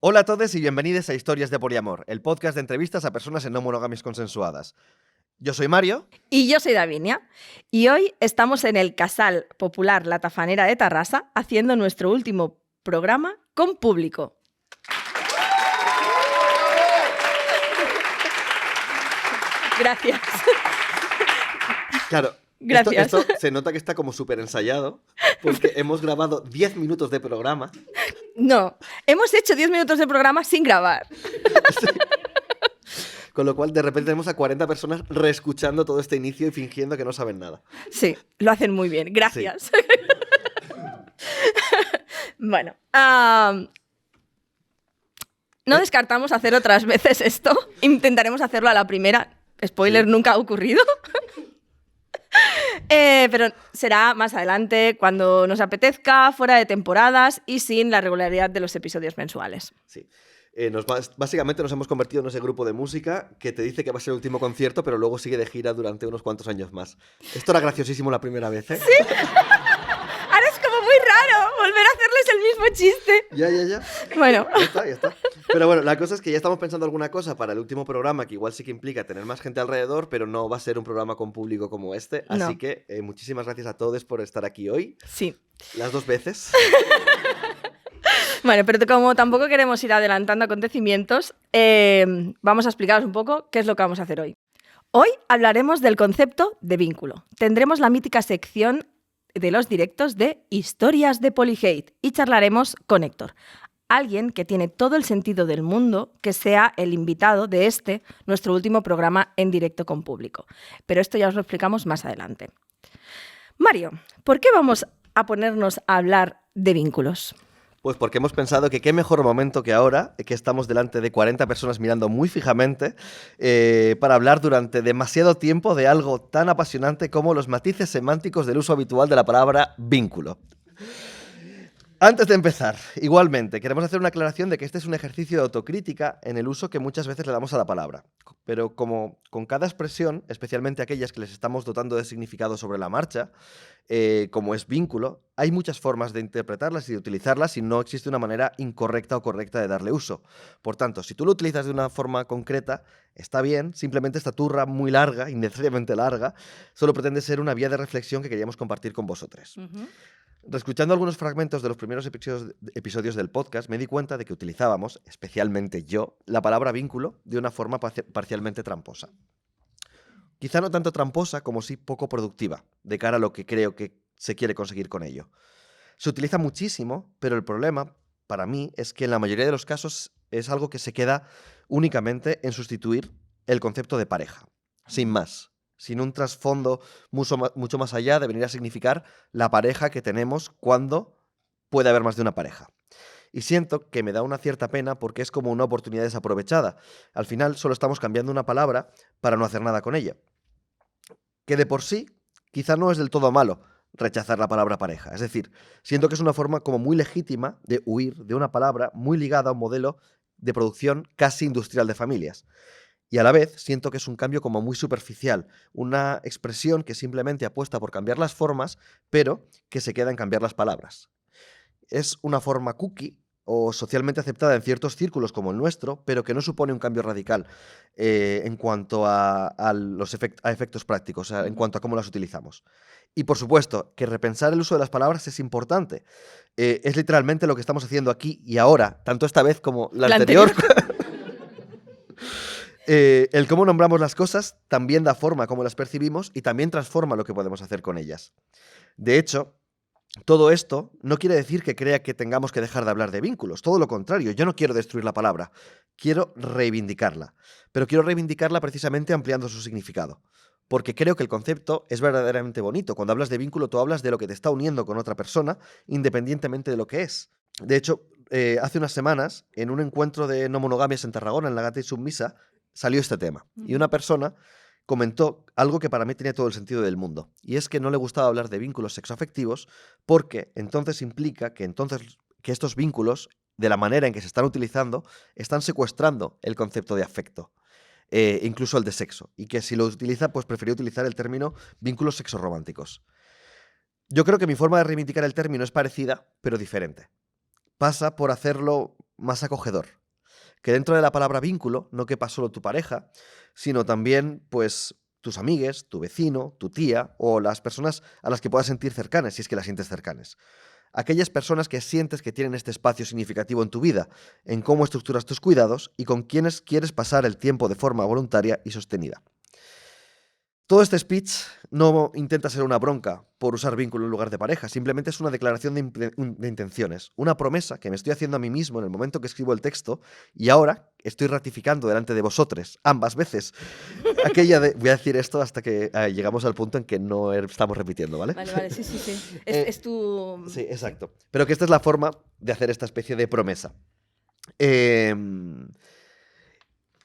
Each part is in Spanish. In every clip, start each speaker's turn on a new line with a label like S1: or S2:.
S1: Hola a todos y bienvenidos a Historias de Poliamor, el podcast de entrevistas a personas en no monogamias consensuadas. Yo soy Mario.
S2: Y yo soy Davinia. Y hoy estamos en el Casal Popular La Tafanera de Tarrasa haciendo nuestro último programa con público. Gracias.
S1: Claro,
S2: Gracias.
S1: Esto se nota que está como súper ensayado, porque hemos grabado 10 minutos de programa.
S2: No, hemos hecho 10 minutos de programa sin grabar.
S1: Sí. Con lo cual, de repente tenemos a 40 personas reescuchando todo este inicio y fingiendo que no saben nada.
S2: Sí, lo hacen muy bien. Gracias.
S1: Sí.
S2: Bueno, no descartamos hacer otras veces esto. Intentaremos hacerlo a la primera. Spoiler,
S1: Sí.
S2: nunca ha ocurrido. Pero será más adelante, cuando nos apetezca, fuera de temporadas y sin la regularidad de los episodios mensuales.
S1: Sí. Básicamente nos hemos convertido en ese grupo de música que te dice que va a ser el último concierto, pero luego sigue de gira durante unos cuantos años más. Esto era graciosísimo la primera vez, ¿eh?
S2: Sí. Ahora es como muy raro volver a hacerles el mismo chiste.
S1: Ya.
S2: Bueno.
S1: Ya está. Pero bueno, la cosa es que ya estamos pensando alguna cosa para el último programa que igual sí que implica tener más gente alrededor, pero no va a ser un programa con público como este.
S2: No.
S1: Así que muchísimas gracias a todos por estar aquí hoy.
S2: Sí.
S1: Las dos veces.
S2: Bueno, pero como tampoco queremos ir adelantando acontecimientos, vamos a explicaros un poco qué es lo que vamos a hacer hoy. Hoy hablaremos del concepto de vínculo. Tendremos la mítica sección de los directos de Historias de Polyhate y charlaremos con Héctor, alguien que tiene todo el sentido del mundo que sea el invitado de nuestro último programa en directo con público. Pero esto ya os lo explicamos más adelante. Mario, ¿por qué vamos a ponernos a hablar de vínculos?
S1: Pues porque hemos pensado que qué mejor momento que ahora, que estamos delante de 40 personas mirando muy fijamente, para hablar durante demasiado tiempo de algo tan apasionante como los matices semánticos del uso habitual de la palabra vínculo. Antes de empezar, igualmente, queremos hacer una aclaración de que este es un ejercicio de autocrítica en el uso que muchas veces le damos a la palabra. Pero como con cada expresión, especialmente aquellas que les estamos dotando de significado sobre la marcha, como es vínculo, hay muchas formas de interpretarlas y de utilizarlas y no existe una manera incorrecta o correcta de darle uso. Por tanto, si tú lo utilizas de una forma concreta, está bien, simplemente esta turra muy larga, innecesariamente larga, solo pretende ser una vía de reflexión que queríamos compartir con vosotros. Reescuchando algunos fragmentos de los primeros episodios del podcast, me di cuenta de que utilizábamos, especialmente yo, la palabra vínculo de una forma parcialmente tramposa. Quizá no tanto tramposa como sí poco productiva, de cara a lo que creo que se quiere conseguir con ello. Se utiliza muchísimo, pero el problema, para mí, es que en la mayoría de los casos es algo que se queda únicamente en sustituir el concepto de pareja, sin más. Sin un trasfondo mucho más allá de venir a significar la pareja que tenemos cuando puede haber más de una pareja. Y siento que me da una cierta pena porque es como una oportunidad desaprovechada. Al final solo estamos cambiando una palabra para no hacer nada con ella. Que de por sí quizá no es del todo malo rechazar la palabra pareja. Es decir, siento que es una forma como muy legítima de huir de una palabra muy ligada a un modelo de producción casi industrial de familias. Y a la vez siento que es un cambio como muy superficial, una expresión que simplemente apuesta por cambiar las formas, pero que se queda en cambiar las palabras. Es una forma cookie o socialmente aceptada en ciertos círculos como el nuestro, pero que no supone un cambio radical en cuanto a efectos prácticos, en cuanto a cómo las utilizamos. Y por supuesto, que repensar el uso de las palabras es importante. Es literalmente lo que estamos haciendo aquí y ahora, tanto esta vez como la anterior. El cómo nombramos las cosas también da forma a cómo las percibimos y también transforma lo que podemos hacer con ellas. De hecho, todo esto no quiere decir que crea que tengamos que dejar de hablar de vínculos. Todo lo contrario, yo no quiero destruir la palabra, quiero reivindicarla. Pero quiero reivindicarla precisamente ampliando su significado. Porque creo que el concepto es verdaderamente bonito. Cuando hablas de vínculo, tú hablas de lo que te está uniendo con otra persona, independientemente de lo que es. De hecho, hace unas semanas, en un encuentro de no monogamias en Tarragona, en la Gata y Submisa, salió este tema. Y una persona comentó algo que para mí tenía todo el sentido del mundo. Y es que no le gustaba hablar de vínculos sexoafectivos porque entonces implica que estos vínculos, de la manera en que se están utilizando, están secuestrando el concepto de afecto. Incluso el de sexo. Y que si lo utiliza, pues prefería utilizar el término vínculos sexorrománticos. Yo creo que mi forma de reivindicar el término es parecida, pero diferente. Pasa por hacerlo más acogedor. Que dentro de la palabra vínculo no quepa solo tu pareja, sino también, pues, tus amigues, tu vecino, tu tía o las personas a las que puedas sentir cercanas, si es que las sientes cercanas. Aquellas personas que sientes que tienen este espacio significativo en tu vida, en cómo estructuras tus cuidados y con quienes quieres pasar el tiempo de forma voluntaria y sostenida. Todo este speech no intenta ser una bronca por usar vínculo en lugar de pareja, simplemente es una declaración de intenciones, una promesa que me estoy haciendo a mí mismo en el momento que escribo el texto y ahora estoy ratificando delante de vosotros, ambas veces, aquella de... Voy a decir esto hasta que llegamos al punto en que no estamos repitiendo, ¿vale?
S2: Vale, sí. Es tu...
S1: Sí, exacto. Pero que esta es la forma de hacer esta especie de promesa.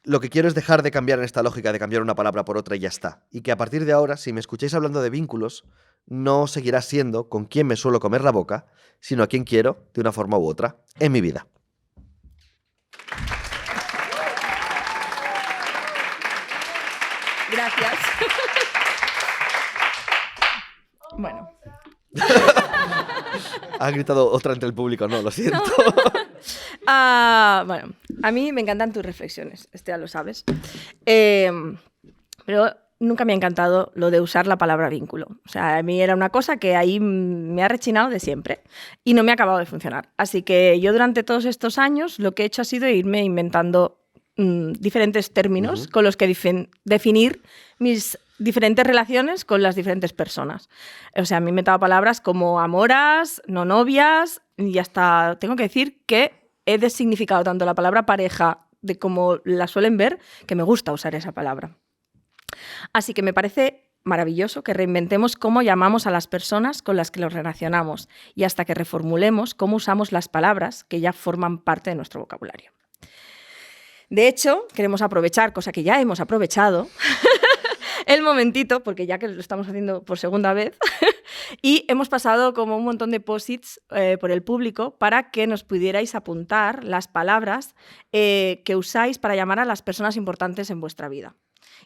S1: Lo que quiero es dejar de cambiar en esta lógica de cambiar una palabra por otra y ya está. Y que a partir de ahora, si me escucháis hablando de vínculos, no seguirá siendo con quién me suelo comer la boca, sino a quien quiero, de una forma u otra, en mi vida.
S2: Gracias. Bueno.
S1: Ha gritado otra ante el público, no, lo siento.
S2: Bueno, a mí me encantan tus reflexiones, ya lo sabes. Pero nunca me ha encantado lo de usar la palabra vínculo. O sea, a mí era una cosa que ahí me ha rechinado de siempre y no me ha acabado de funcionar. Así que yo durante todos estos años lo que he hecho ha sido irme inventando diferentes términos con los que definir mis diferentes relaciones con las diferentes personas. O sea, me he inventado palabras como amoras, no novias, y hasta tengo que decir que he designificado tanto la palabra pareja de como la suelen ver, que me gusta usar esa palabra. Así que me parece maravilloso que reinventemos cómo llamamos a las personas con las que nos relacionamos y hasta que reformulemos cómo usamos las palabras que ya forman parte de nuestro vocabulario. De hecho, queremos aprovechar, cosa que ya hemos aprovechado, el momentito, porque ya que lo estamos haciendo por segunda vez, y hemos pasado como un montón de post-its por el público para que nos pudierais apuntar las palabras que usáis para llamar a las personas importantes en vuestra vida.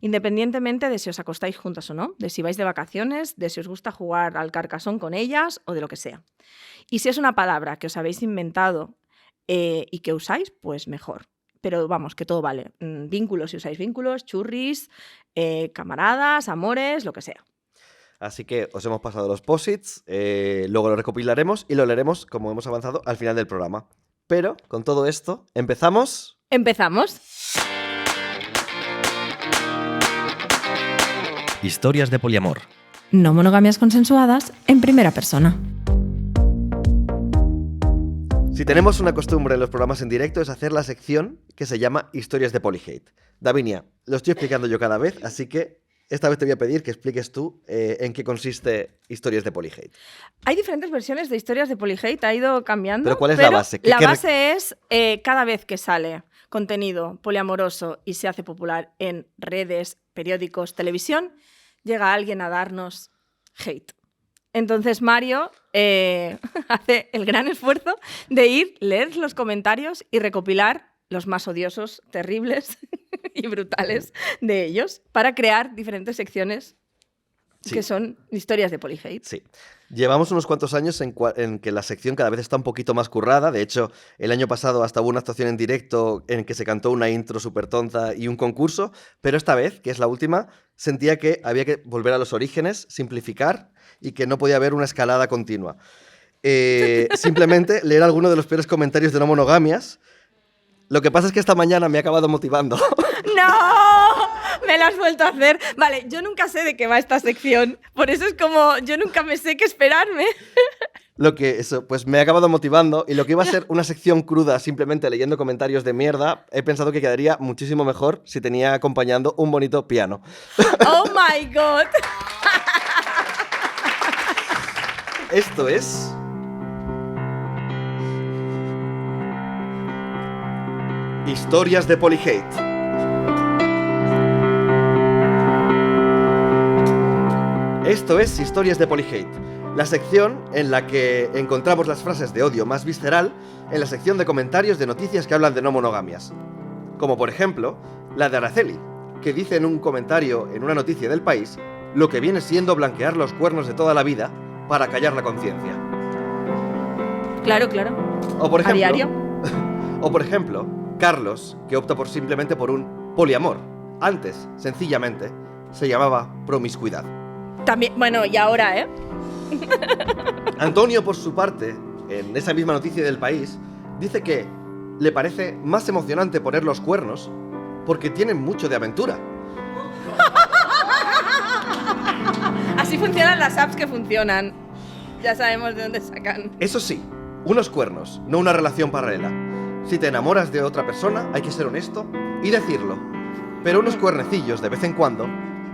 S2: Independientemente de si os acostáis juntas o no, de si vais de vacaciones, de si os gusta jugar al Carcassonne con ellas o de lo que sea. Y si es una palabra que os habéis inventado y que usáis, pues mejor. Pero vamos, que todo vale. Vínculos, si usáis vínculos, churris, camaradas, amores, lo que sea.
S1: Así que os hemos pasado los post-its, luego lo recopilaremos y lo leeremos, como hemos avanzado, al final del programa. Pero, con todo esto, ¿empezamos?
S2: ¡Empezamos!
S3: Historias de poliamor.
S4: No monogamias consensuadas en primera persona.
S1: Si tenemos una costumbre en los programas en directo es hacer la sección que se llama Historias de Polyhate. Davinia, lo estoy explicando yo cada vez, así que esta vez te voy a pedir que expliques tú en qué consiste Historias de Polyhate.
S2: Hay diferentes versiones de Historias de Polyhate, ha ido cambiando.
S1: ¿Pero cuál es la base?
S2: La base es cada vez que sale contenido poliamoroso y se hace popular en redes, periódicos, televisión, llega alguien a darnos hate. Entonces Mario hace el gran esfuerzo de leer los comentarios y recopilar los más odiosos, terribles y brutales de ellos para crear diferentes secciones que son historias de Polyhate.
S1: Sí. Llevamos unos cuantos años en que la sección cada vez está un poquito más currada. De hecho, el año pasado hasta hubo una actuación en directo en que se cantó una intro súper tonta y un concurso, pero esta vez, que es la última, sentía que había que volver a los orígenes, simplificar y que no podía haber una escalada continua. Simplemente leer algunos de los peores comentarios de no monogamias. Lo que pasa es que esta mañana me ha acabado motivando.
S2: ¡No! Me lo has vuelto a hacer. Vale, yo nunca sé de qué va esta sección. Por eso es como, yo nunca me sé qué esperarme.
S1: Pues me ha acabado motivando y lo que iba a ser una sección cruda simplemente leyendo comentarios de mierda, he pensado que quedaría muchísimo mejor si tenía acompañando un bonito piano.
S2: ¡Oh, my God!
S1: Esto es... Historias de Polyhate. Esto es Historias de Polyhate, la sección en la que encontramos las frases de odio más visceral en la sección de comentarios de noticias que hablan de no monogamias. Como por ejemplo, la de Araceli, que dice en un comentario en una noticia del País lo que viene siendo blanquear los cuernos de toda la vida para callar la conciencia.
S2: Claro.
S1: O por ejemplo,
S2: a diario.
S1: O por ejemplo, Carlos, que opta simplemente por un poliamor. Antes, sencillamente, se llamaba promiscuidad.
S2: También, bueno, y ahora, ¿eh?
S1: Antonio, por su parte, en esa misma noticia del País, dice que le parece más emocionante poner los cuernos porque tienen mucho de aventura.
S2: Así funcionan las apps que funcionan. Ya sabemos de dónde sacan.
S1: Eso sí, unos cuernos, no una relación paralela. Si te enamoras de otra persona, hay que ser honesto y decirlo. Pero unos cuernecillos de vez en cuando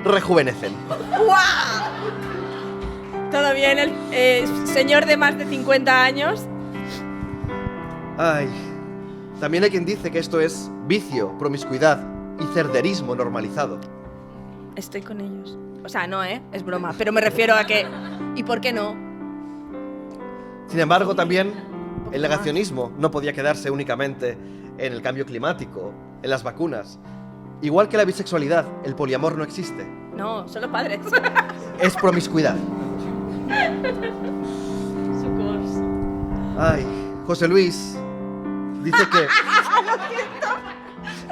S1: rejuvenecen.
S2: ¡Guau! Todo bien, el señor de más de 50 años.
S1: Ay, también hay quien dice que esto es vicio, promiscuidad y cerderismo normalizado.
S2: Estoy con ellos. O sea, no, es broma. Pero me refiero a que... ¿Y por qué no?
S1: Sin embargo, también el negacionismo no podía quedarse únicamente en el cambio climático, en las vacunas. Igual que la bisexualidad, el poliamor no existe.
S2: No, solo padres.
S1: Es promiscuidad.
S2: Sucos.
S1: Ay, José Luis dice que...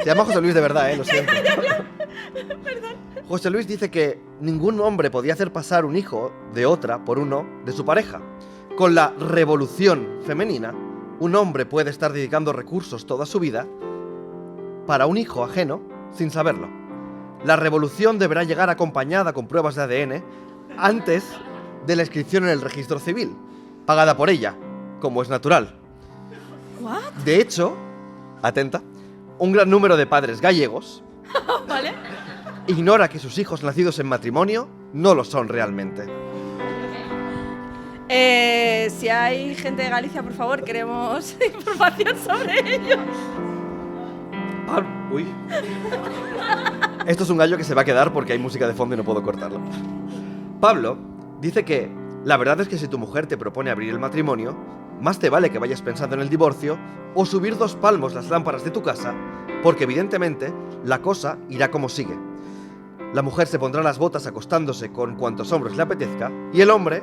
S1: Se llama José Luis de verdad, lo siento.
S2: Perdón.
S1: José Luis dice que ningún hombre podía hacer pasar un hijo de otra por uno de su pareja. Con la revolución femenina, un hombre puede estar dedicando recursos toda su vida para un hijo ajeno sin saberlo. La revolución deberá llegar acompañada con pruebas de ADN antes de la inscripción en el registro civil, pagada por ella, como es natural.
S2: ¿What?
S1: De hecho, atenta, un gran número de padres gallegos
S2: ¿Vale?
S1: ignora que sus hijos nacidos en matrimonio no lo son realmente.
S2: Si hay gente de Galicia, por favor, queremos información sobre ello.
S1: Uy. Esto es un gallo que se va a quedar porque hay música de fondo y no puedo cortarlo. Pablo dice que la verdad es que si tu mujer te propone abrir el matrimonio, más te vale que vayas pensando en el divorcio o subir 2 palmos las lámparas de tu casa, porque evidentemente la cosa irá como sigue. La mujer se pondrá las botas acostándose con cuantos hombres le apetezca y el hombre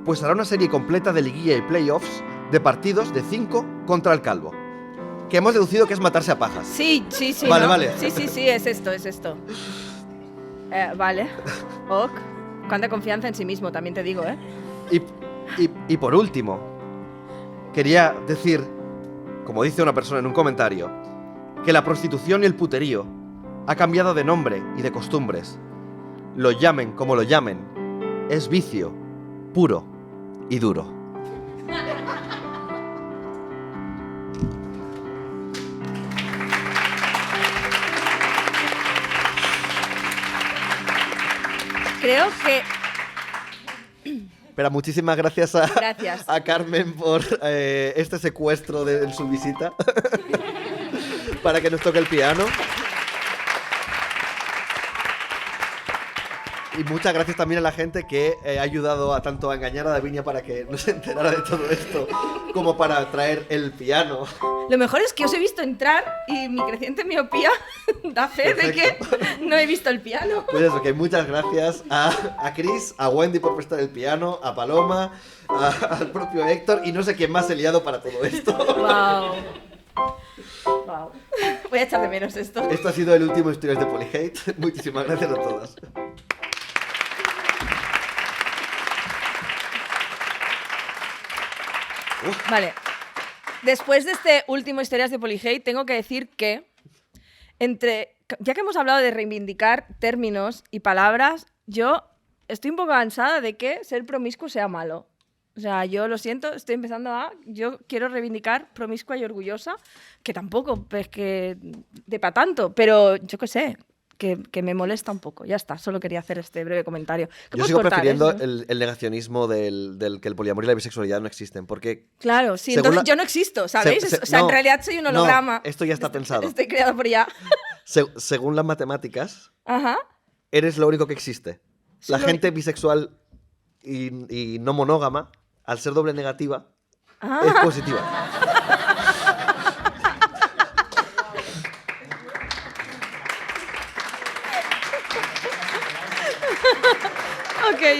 S1: pues hará una serie completa de liguilla y playoffs de partidos de 5 contra el calvo. Que hemos deducido que es matarse a pajas.
S2: Sí, sí, sí.
S1: Vale,
S2: ¿no?
S1: vale.
S2: Sí, sí, sí, es esto, es esto. Vale. Ok. Cuánta confianza en sí mismo, también te digo, ¿eh?
S1: Y por último, quería decir, como dice una persona en un comentario, que la prostitución y el puterío ha cambiado de nombre y de costumbres. Lo llamen como lo llamen, es vicio, puro y duro.
S2: Creo que...
S1: Pero muchísimas gracias a Carmen por este secuestro de su visita para que nos toque el piano. Y muchas gracias también a la gente que ha ayudado tanto a engañar a Davinia para que no se enterara de todo esto, como para traer el piano.
S2: Lo mejor es que os he visto entrar y mi creciente miopía da fe de que no he visto el piano.
S1: Pues eso, que muchas gracias a Chris, a Wendy por prestar el piano, a Paloma, al propio Héctor y no sé quién más he liado para todo esto.
S2: Wow. Wow. Voy a echar de menos esto.
S1: Esto ha sido el último Historias de Polyhate. Muchísimas gracias a todas.
S2: Vale. Después de este último Historias de Polyhate, tengo que decir que ya que hemos hablado de reivindicar términos y palabras, yo estoy un poco cansada de que ser promiscuo sea malo. O sea, yo lo siento, estoy empezando yo quiero reivindicar promiscua y orgullosa, que tampoco es que de pa' tanto, pero yo qué sé, que me molesta un poco. Ya está, solo quería hacer este breve comentario.
S1: Yo sigo prefiriendo el negacionismo del que el poliamor y la bisexualidad no existen, porque...
S2: Claro, sí, entonces yo no existo, ¿sabéis? O sea, en realidad soy un holograma.
S1: No, esto ya está pensado.
S2: Estoy creado por ya.
S1: Según las matemáticas,
S2: Ajá.
S1: eres lo único que existe. La gente bisexual y no monógama, al ser doble negativa, es positiva.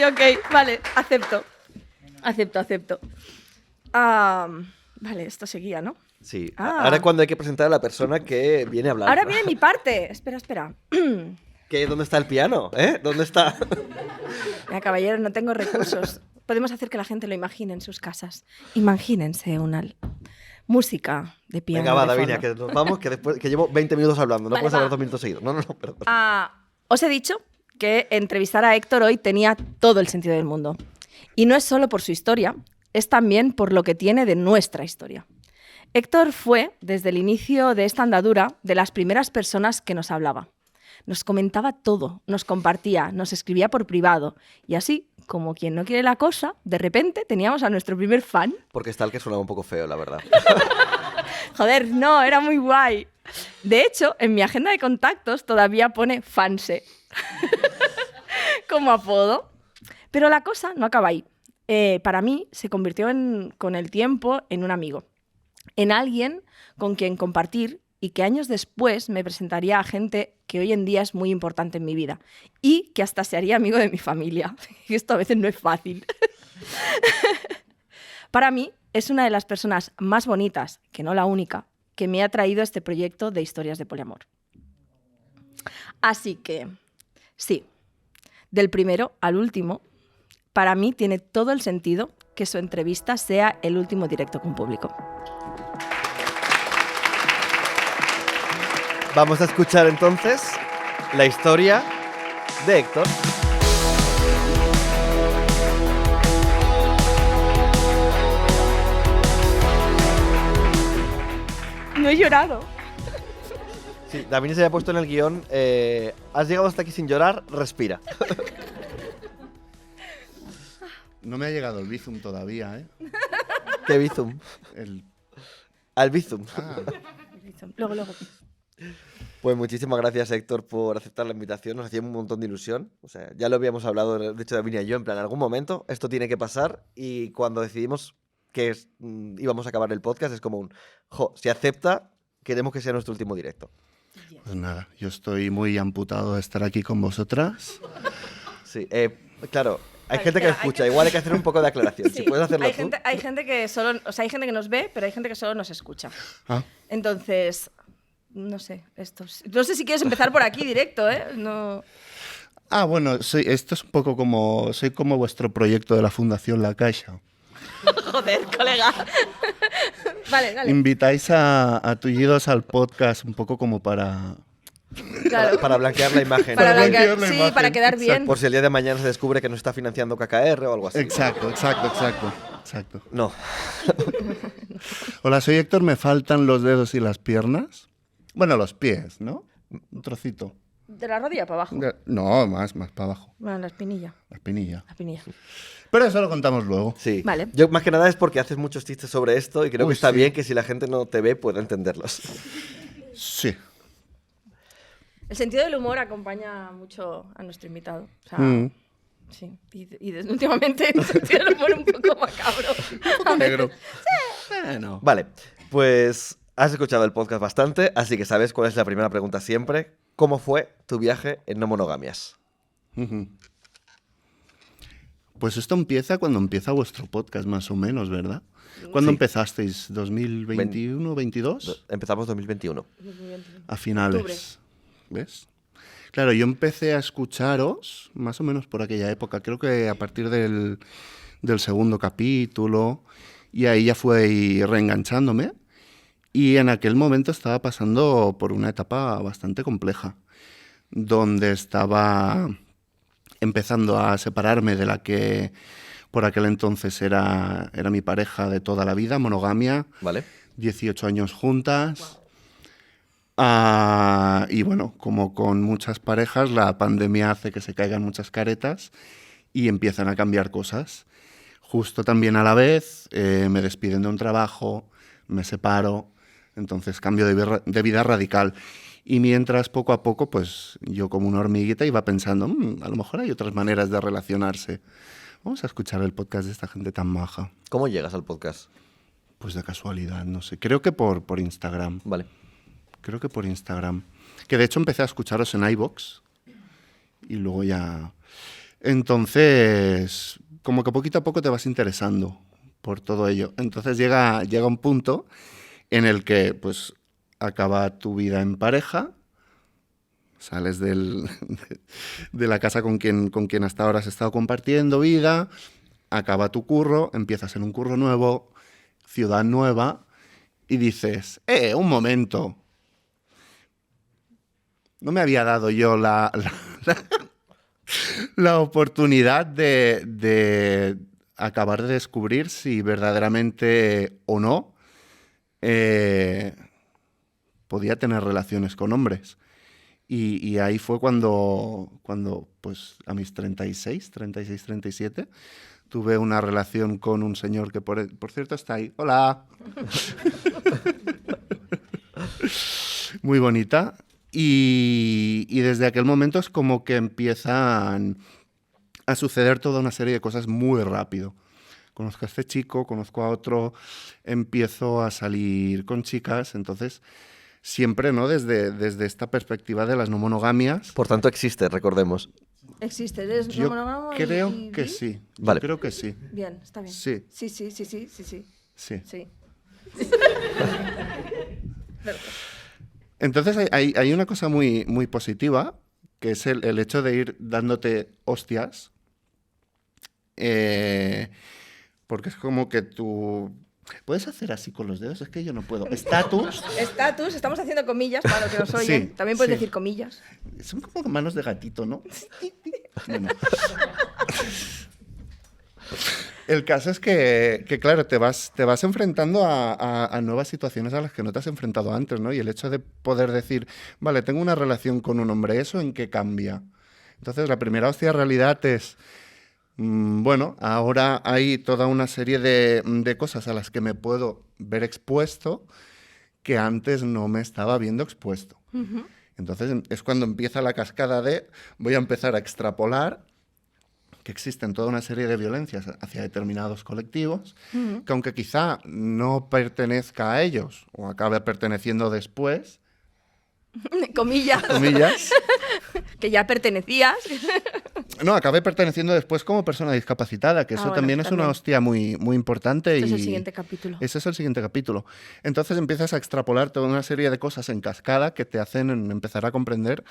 S2: Ok, vale, acepto. Vale, esto seguía, ¿no?
S1: Sí,
S2: Ah.
S1: ahora es cuando hay que presentar a la persona que viene a hablar.
S2: Ahora viene mi parte. Espera.
S1: ¿Dónde está el piano? ¿Dónde está?
S2: Mira, caballero, no tengo recursos. Podemos hacer que la gente lo imagine en sus casas. Imagínense una música de piano.
S1: Venga, va,
S2: de
S1: Davinia,
S2: fondo.
S1: que nos vamos, que llevo 20 minutos hablando. No
S2: Vale,
S1: puedes hablar
S2: va.
S1: 2 minutos seguidos. No, perdón.
S2: Os he dicho que entrevistar a Héctor hoy tenía todo el sentido del mundo. Y no es solo por su historia, es también por lo que tiene de nuestra historia. Héctor fue, desde el inicio de esta andadura, de las primeras personas que nos hablaba. Nos comentaba todo, nos compartía, nos escribía por privado. Y así, como quien no quiere la cosa, de repente teníamos a nuestro primer fan.
S1: Porque está el que sonaba un poco feo, la verdad.
S2: Joder, no, era muy guay. De hecho, en mi agenda de contactos todavía pone Fanse como apodo. Pero la cosa no acaba ahí. Para mí se convirtió con el tiempo en un amigo, en alguien con quien compartir y que años después me presentaría a gente que hoy en día es muy importante en mi vida y que hasta se haría amigo de mi familia. Y esto a veces no es fácil. Para mí es una de las personas más bonitas, que no la única, que me ha traído este proyecto de historias de poliamor. Así que, sí, del primero al último, para mí tiene todo el sentido que su entrevista sea el último directo con público.
S1: Vamos a escuchar entonces la historia de Héctor.
S2: No he llorado.
S1: Sí, Davinia se había puesto en el guión. Has llegado hasta aquí sin llorar, respira.
S3: No me ha llegado el Bizum todavía, ¿eh?
S1: ¿Qué bizum? Al bizum.
S3: Ah,
S2: Luego.
S1: Pues muchísimas gracias, Héctor, por aceptar la invitación. Nos hacía un montón de ilusión. O sea, ya lo habíamos hablado, de hecho, Davinia y yo, en plan, en algún momento esto tiene que pasar. Y cuando decidimos que íbamos a acabar el podcast, es como si acepta, queremos que sea nuestro último directo.
S3: pues nada, yo estoy muy amputado de estar aquí con vosotras.
S1: Sí, claro, hay
S2: Vale,
S1: gente que
S2: espera,
S1: escucha, igual hay que hacer un poco de aclaración.
S2: Sí,
S1: Si puedes hacerlo
S2: hay
S1: tú.
S2: gente que solo, o sea, hay gente que nos ve, pero hay gente que solo nos escucha.
S3: Ah,
S2: Entonces, no sé, no sé si quieres empezar por aquí directo, ¿eh? No.
S3: bueno, esto es un poco soy como vuestro proyecto de la Fundación La Caixa.
S2: Joder, colega. Vale, dale.
S3: Invitáis a tullidos al podcast un poco como para...
S2: Claro.
S1: Para blanquear la imagen.
S2: Para
S3: blanquear
S2: blanquear,
S3: la
S2: sí,
S3: imagen.
S2: para quedar bien.
S1: Por si el día de mañana se descubre que no está financiando KKR o algo así.
S3: Exacto.
S1: No.
S3: Hola, soy Héctor, me faltan los dedos y las piernas. Bueno, los pies, ¿no? Un trocito.
S2: De la rodilla para abajo.
S3: No, más para abajo.
S2: Bueno, la espinilla.
S3: La espinilla.
S2: La espinilla.
S3: Pero eso lo contamos luego.
S1: Sí.
S2: Vale.
S1: Yo más que nada es porque haces muchos chistes sobre esto y creo
S3: Uy,
S1: que está
S3: sí.
S1: bien que si la gente no te ve pueda entenderlos.
S3: Sí.
S2: El sentido del humor acompaña mucho a nuestro invitado. O sea, sí. Y desde últimamente el sentido del humor un poco macabro.
S3: Un poco negro. Bueno.
S1: Vale, pues has escuchado el podcast bastante, así que sabes cuál es la primera pregunta siempre. ¿Cómo fue tu viaje en no monogamias?
S3: Ujú. Pues esto empieza cuando empieza vuestro podcast, más o menos, ¿verdad? ¿Cuándo
S1: Sí.
S3: empezasteis? ¿2021, 22?
S1: Empezamos 2021.
S3: A finales.
S2: Octubre.
S3: ¿Ves? Claro, yo empecé a escucharos más o menos por aquella época, creo que a partir del segundo capítulo, y ahí ya fue reenganchándome. Y en aquel momento estaba pasando por una etapa bastante compleja, donde estaba empezando a separarme de la que por aquel entonces era mi pareja de toda la vida, monogamia,
S1: ¿Vale?
S3: 18 años juntas. Y bueno, como con muchas parejas, la pandemia hace que se caigan muchas caretas y empiezan a cambiar cosas. Justo también a la vez me despiden de un trabajo, me separo, entonces cambio de vida radical. Y mientras poco a poco, pues yo como una hormiguita iba pensando, a lo mejor hay otras maneras de relacionarse. Vamos a escuchar el podcast de esta gente tan maja.
S1: ¿Cómo llegas al podcast?
S3: Pues de casualidad, no sé. Creo que por Instagram.
S1: Vale.
S3: Creo que por Instagram. Que de hecho empecé a escucharos en iVoox. Y luego ya... Entonces, como que poquito a poco te vas interesando por todo ello. Entonces llega un punto en el que pues acaba tu vida en pareja, sales de la casa con quien hasta ahora has estado compartiendo vida, acaba tu curro, empiezas en un curro nuevo, ciudad nueva, y dices, un momento, no me había dado yo la oportunidad de acabar de descubrir si verdaderamente o no podía tener relaciones con hombres. Y ahí fue cuando pues a mis 36, 37, tuve una relación con un señor que por cierto está ahí. ¡Hola! Muy bonita. Y desde aquel momento es como que empiezan a suceder toda una serie de cosas muy rápido. Conozco a este chico, conozco a otro, empiezo a salir con chicas, entonces siempre, ¿no? Desde esta perspectiva de las no monogamias.
S1: Por tanto, existe, recordemos.
S2: ¿Existe? ¿Eres
S3: Yo
S2: no monógamo
S3: creo
S2: y
S3: que
S2: bi?
S3: sí.
S1: Vale.
S3: Yo creo que sí.
S2: Bien, está bien.
S3: Sí.
S2: Sí.
S3: Sí.
S2: Sí.
S3: Entonces hay una cosa muy, muy positiva, que es el hecho de ir dándote hostias, porque es como que tú... ¿Puedes hacer así con los dedos? Es que yo no puedo. Estatus.
S2: Estatus, estamos haciendo comillas para los que nos oyen.
S3: Sí,
S2: También puedes
S3: sí.
S2: decir comillas.
S3: Son como manos de gatito, ¿no? Bueno. El caso es que claro, te vas enfrentando a nuevas situaciones a las que no te has enfrentado antes, ¿no? Y el hecho de poder decir, vale, tengo una relación con un hombre, ¿eso en qué cambia? Entonces, la primera hostia en realidad es, bueno, ahora hay toda una serie de cosas a las que me puedo ver expuesto que antes no me estaba viendo expuesto.
S2: Ujú.
S3: Entonces, es cuando empieza la cascada de, voy a empezar a extrapolar que existen toda una serie de violencias hacia determinados colectivos, que aunque quizá no pertenezca a ellos o acabe perteneciendo después,
S2: Comillas.
S3: comillas,
S2: Que ya pertenecías.
S3: no, acabe perteneciendo después como persona discapacitada, que eso
S2: Bueno,
S3: también es una
S2: también.
S3: hostia muy, muy importante.
S2: Este es el
S3: y
S2: siguiente capítulo.
S3: Ese es el siguiente capítulo. Entonces empiezas a extrapolar toda una serie de cosas en cascada que te hacen empezar a comprender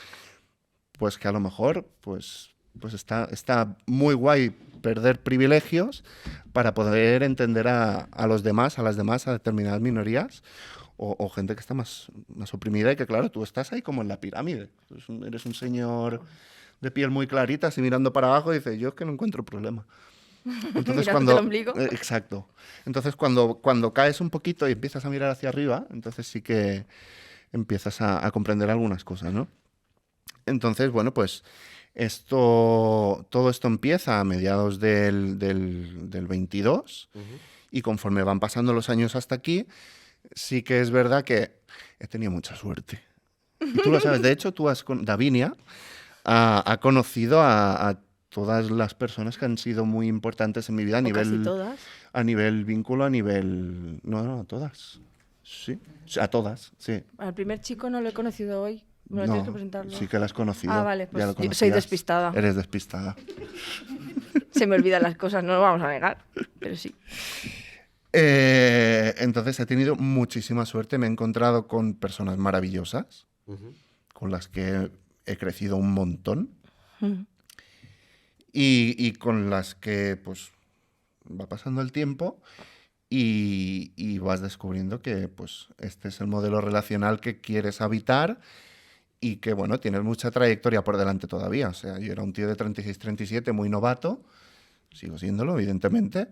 S3: pues que a lo mejor pues está muy guay perder privilegios para poder entender a los demás, a determinadas minorías o gente que está más oprimida y que, claro, tú estás ahí como en la pirámide. Eres un señor de piel muy clarita, así mirando para abajo y dices, yo es que no encuentro problema. Entonces,
S2: Mirándote el ombligo.
S3: exacto. Entonces, cuando caes un poquito y empiezas a mirar hacia arriba, entonces sí que empiezas a comprender algunas cosas, ¿no? Entonces, bueno, pues todo esto empieza a mediados del 22 y conforme van pasando los años hasta aquí, sí que es verdad que he tenido mucha suerte. Y tú lo sabes, de hecho, Davinia ha conocido a todas las personas que han sido muy importantes en mi vida
S2: Casi todas.
S3: a nivel vínculo, a nivel... No, a todas. Sí, a todas, sí.
S2: Al primer chico no lo he conocido hoy. Me lo
S3: No,
S2: tienes que presentarlo.
S3: sí que la has conocido.
S2: Ah, vale, pues
S3: ya lo
S2: yo soy
S3: conocías.
S2: despistada.
S3: Eres despistada.
S2: Se me olvidan las cosas, no lo vamos a negar. Pero sí.
S3: Entonces he tenido muchísima suerte, me he encontrado con personas maravillosas, con las que he crecido un montón
S2: Ujú.
S3: y con las que pues va pasando el tiempo y vas descubriendo que pues este es el modelo relacional que quieres habitar y que bueno, tienes mucha trayectoria por delante todavía. O sea, yo era un tío de 36, 37, muy novato, sigo siéndolo, evidentemente,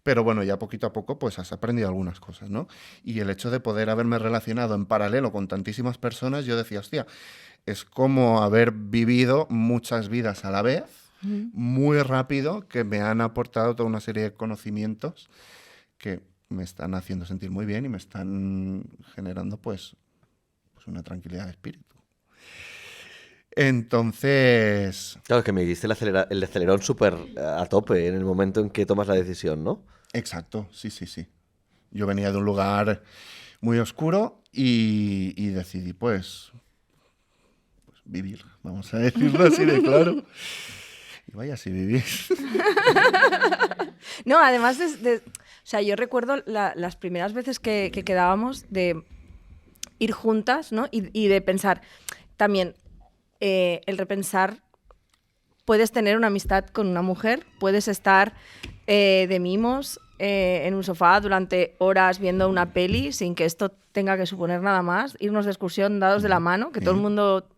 S3: pero bueno, ya poquito a poco pues has aprendido algunas cosas, ¿no? Y el hecho de poder haberme relacionado en paralelo con tantísimas personas, yo decía, hostia, es como haber vivido muchas vidas a la vez, muy rápido, que me han aportado toda una serie de conocimientos que me están haciendo sentir muy bien y me están generando pues una tranquilidad de espíritu. Entonces...
S1: Claro, que me diste el acelerón súper a tope en el momento en que tomas la decisión, ¿no?
S3: Exacto, sí. Yo venía de un lugar muy oscuro y decidí, pues vivir, vamos a decirlo así de claro. Y vaya, si vivir.
S2: No, además, o sea, yo recuerdo las primeras veces que quedábamos de ir juntas, ¿no? Y de pensar también, el repensar, puedes tener una amistad con una mujer, puedes estar de mimos en un sofá durante horas viendo una peli sin que esto tenga que suponer nada más, irnos de excursión dados de la mano, que todo el mundo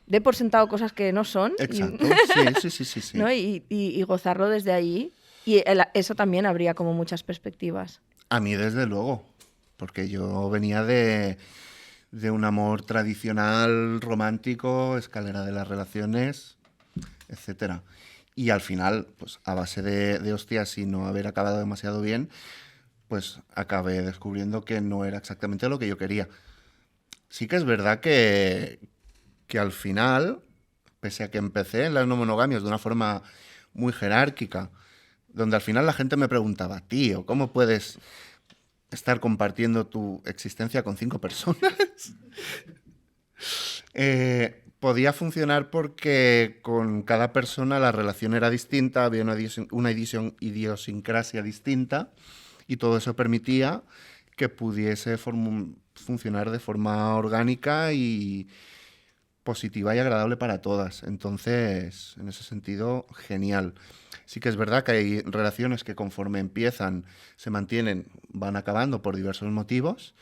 S2: dé por sentado cosas que no son.
S3: Exacto, sí.
S2: ¿No? Y gozarlo desde ahí. Y eso también habría como muchas perspectivas.
S3: A mí desde luego, porque yo venía de un amor tradicional, romántico, escalera de las relaciones, etcétera. Y al final, pues a base de hostias y no haber acabado demasiado bien, pues acabé descubriendo que no era exactamente lo que yo quería. Sí que es verdad que al final, pese a que empecé en las no monogamias de una forma muy jerárquica, donde al final la gente me preguntaba, tío, ¿cómo puedes estar compartiendo tu existencia con 5 personas? Podía funcionar porque con cada persona la relación era distinta, había una idiosincrasia distinta y todo eso permitía que pudiese funcionar de forma orgánica y positiva y agradable para todas. Entonces, en ese sentido, genial. Sí que es verdad que hay relaciones que conforme empiezan, se mantienen, van acabando por diversos motivos,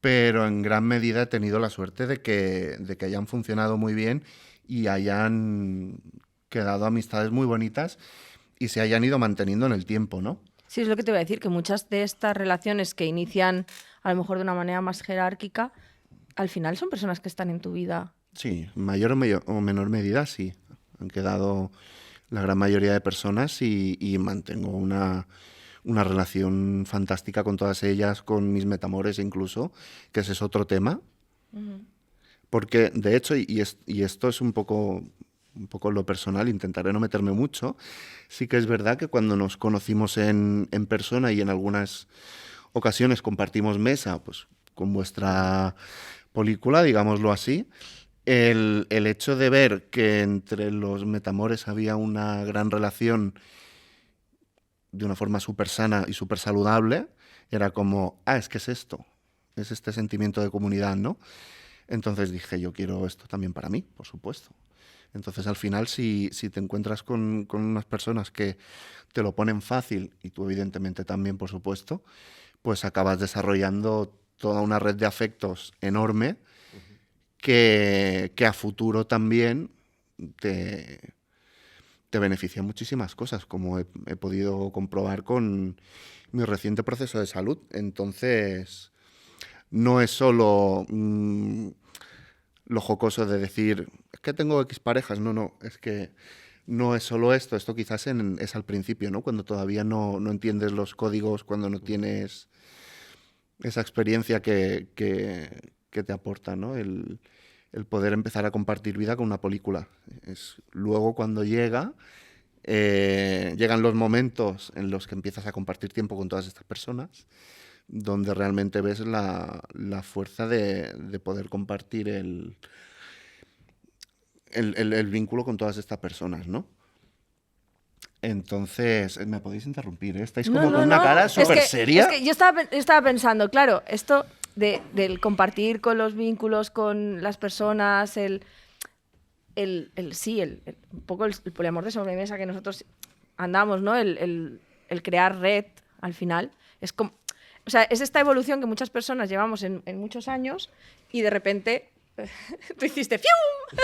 S3: pero en gran medida he tenido la suerte de que hayan funcionado muy bien y hayan quedado amistades muy bonitas y se hayan ido manteniendo en el tiempo, ¿no?
S2: Sí, es lo que te voy a decir, que muchas de estas relaciones que inician a lo mejor de una manera más jerárquica, al final son personas que están en tu vida.
S3: Sí, en mayor o menor medida sí. Han quedado la gran mayoría de personas y mantengo una relación fantástica con todas ellas, con mis metamores incluso, que ese es otro tema.
S2: Uh-huh.
S3: Porque, de hecho, y esto es un poco lo personal, intentaré no meterme mucho, sí que es verdad que cuando nos conocimos en persona y en algunas ocasiones compartimos mesa, pues con vuestra película, digámoslo así, el hecho de ver que entre los metamores había una gran relación de una forma súper sana y súper saludable, era como, es que es esto, es este sentimiento de comunidad, ¿no? Entonces dije, yo quiero esto también para mí, por supuesto. Entonces al final, si te encuentras con unas personas que te lo ponen fácil, y tú evidentemente también, por supuesto, pues acabas desarrollando toda una red de afectos enorme que a futuro también te beneficia muchísimas cosas, como he podido comprobar con mi reciente proceso de salud. Entonces, no es solo lo jocoso de decir, es que tengo X parejas. No, es que no es solo esto. Esto quizás es al principio, ¿no? Cuando todavía no entiendes los códigos, cuando no tienes esa experiencia que te aporta, ¿no? El poder empezar a compartir vida con una película. Es luego cuando llegan los momentos en los que empiezas a compartir tiempo con todas estas personas, donde realmente ves la fuerza de poder compartir el vínculo con todas estas personas, ¿no? Entonces, me podéis interrumpir, ¿eh? Estáis como con una cara súper seria.
S2: Es que yo estaba pensando, claro, esto del compartir con los vínculos, con las personas, un poco el poliamor de sobremesa que nosotros andamos, ¿no? El crear red, al final, es como... O sea, es esta evolución que muchas personas llevamos en muchos años y de repente tú hiciste ¡fium!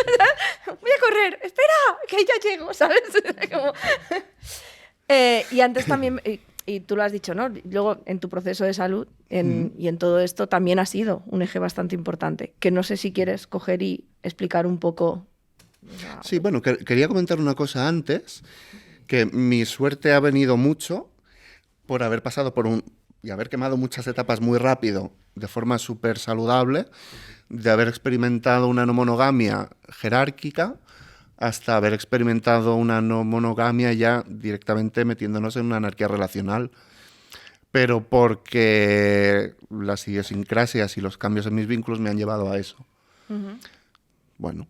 S2: Voy a correr, espera, que ya llego, ¿sabes? Como... y antes también, y tú lo has dicho, ¿no? Luego en tu proceso de salud y en todo esto también ha sido un eje bastante importante, que no sé si quieres coger y explicar un poco.
S3: Sí, bueno, quería comentar una cosa antes, que mi suerte ha venido mucho por haber pasado y haber quemado muchas etapas muy rápido, de forma súper saludable, de haber experimentado una no monogamia jerárquica hasta haber experimentado una no monogamia ya directamente metiéndonos en una anarquía relacional. Pero porque las idiosincrasias y los cambios en mis vínculos me han llevado a eso. Uh-huh. Bueno,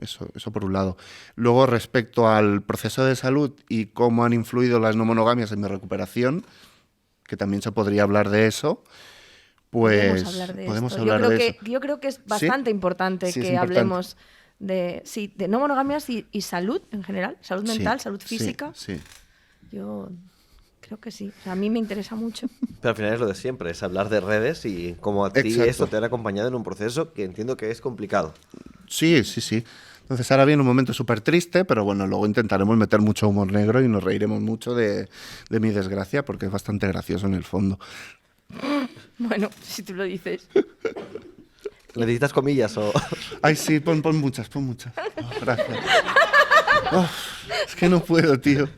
S3: eso por un lado. Luego, respecto al proceso de salud y cómo han influido las no monogamias en mi recuperación, que también se podría hablar de eso, pues
S2: podemos hablar de esto. Yo creo que es bastante importante
S3: Sí, es
S2: que
S3: importante.
S2: hablemos de no monogamias y salud en general, salud mental,
S3: Sí,
S2: salud física.
S3: Sí.
S2: Yo creo que sí. O sea, a mí me interesa mucho.
S1: Pero al final es lo de siempre, es hablar de redes y cómo a ti
S3: Exacto.
S1: esto te ha acompañado en un proceso que entiendo que es complicado.
S3: Sí. Entonces ahora viene un momento súper triste, pero bueno, luego intentaremos meter mucho humor negro y nos reiremos mucho de mi desgracia, porque es bastante gracioso en el fondo.
S2: Bueno, si tú lo dices.
S1: ¿Necesitas comillas o...?
S3: Ay, sí, pon muchas. Oh, gracias. Oh, es que no puedo, tío.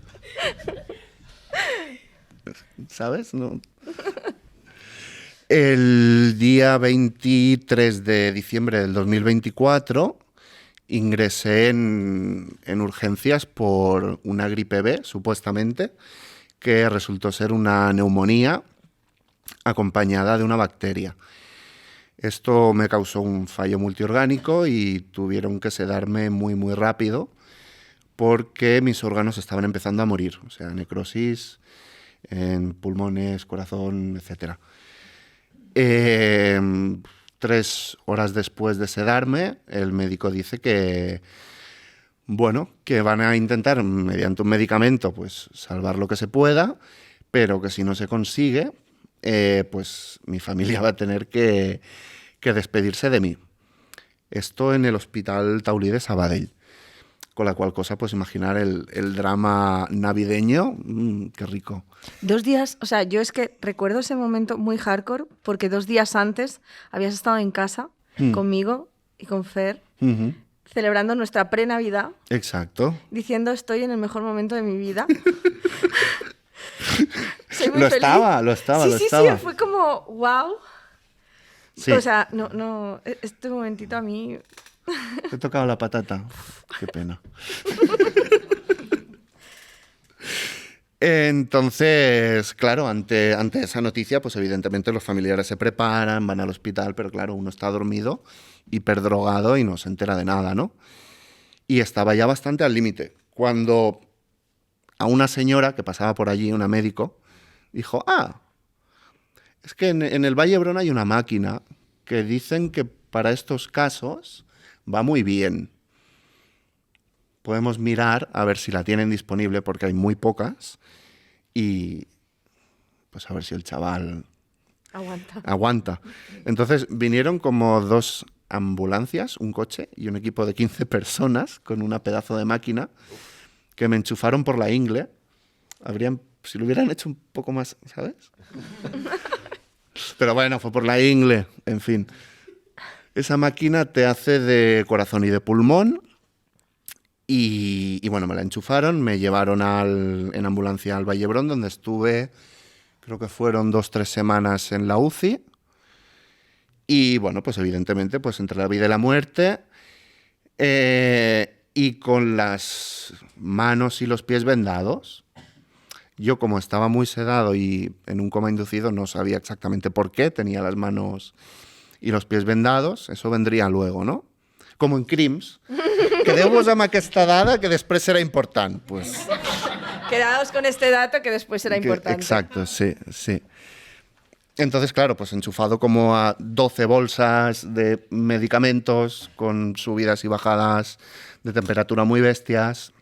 S3: ¿Sabes? No. El día 23 de diciembre del 2024 ingresé en urgencias por una gripe B, supuestamente, que resultó ser una neumonía acompañada de una bacteria. Esto me causó un fallo multiorgánico y tuvieron que sedarme muy, muy rápido porque mis órganos estaban empezando a morir, o sea, necrosis en pulmones, corazón, etc. 3 horas después de sedarme, el médico dice que, bueno, que van a intentar, mediante un medicamento, pues salvar lo que se pueda, pero que si no se consigue, pues mi familia va a tener que despedirse de mí. Esto en el Hospital Taulí de Sabadell. Con la cual cosa, pues imaginar el drama navideño, qué rico.
S2: 2 días, o sea, yo es que recuerdo ese momento muy hardcore porque 2 días antes habías estado en casa conmigo y con Fer
S3: Ujú.
S2: celebrando nuestra pre-Navidad,
S3: Exacto.
S2: diciendo estoy en el mejor momento de mi vida. Soy muy
S3: Lo
S2: feliz.
S3: estaba.
S2: Sí, fue como, wow.
S3: Sí,
S2: O sea, no, este momentito a mí...
S3: te he tocado la patata. Uf, qué pena. Entonces, claro, ante esa noticia, pues evidentemente los familiares se preparan, van al hospital, pero claro, uno está dormido, hiperdrogado y no se entera de nada, ¿no? Y estaba ya bastante al límite. Cuando a una señora que pasaba por allí, una médico, dijo, es que en el Valle Hebrón hay una máquina que dicen que para estos casos va muy bien. Podemos mirar a ver si la tienen disponible porque hay muy pocas y pues a ver si el chaval aguanta. Entonces vinieron como 2 ambulancias, un coche y un equipo de 15 personas con una pedazo de máquina que me enchufaron por la ingle. Si lo hubieran hecho un poco más, ¿sabes? Pero bueno, fue por la ingle, en fin. Esa máquina te hace de corazón y de pulmón y bueno, me la enchufaron, me llevaron en ambulancia al Valle Hebrón, donde estuve, creo que fueron 2-3 semanas en la UCI. Y bueno, pues evidentemente, pues entre la vida y la muerte, y con las manos y los pies vendados. Yo, como estaba muy sedado y en un coma inducido, no sabía exactamente por qué tenía las manos y los pies vendados. Eso vendría luego, ¿no? Como en Crims. Quedeu-vos amb aquesta dada que després serà important. Pues,
S2: Quedaos con este dato que después será importante.
S3: Exacto, sí. Entonces, claro, pues enchufado como a 12 bolsas de medicamentos con subidas y bajadas de temperatura muy bestias.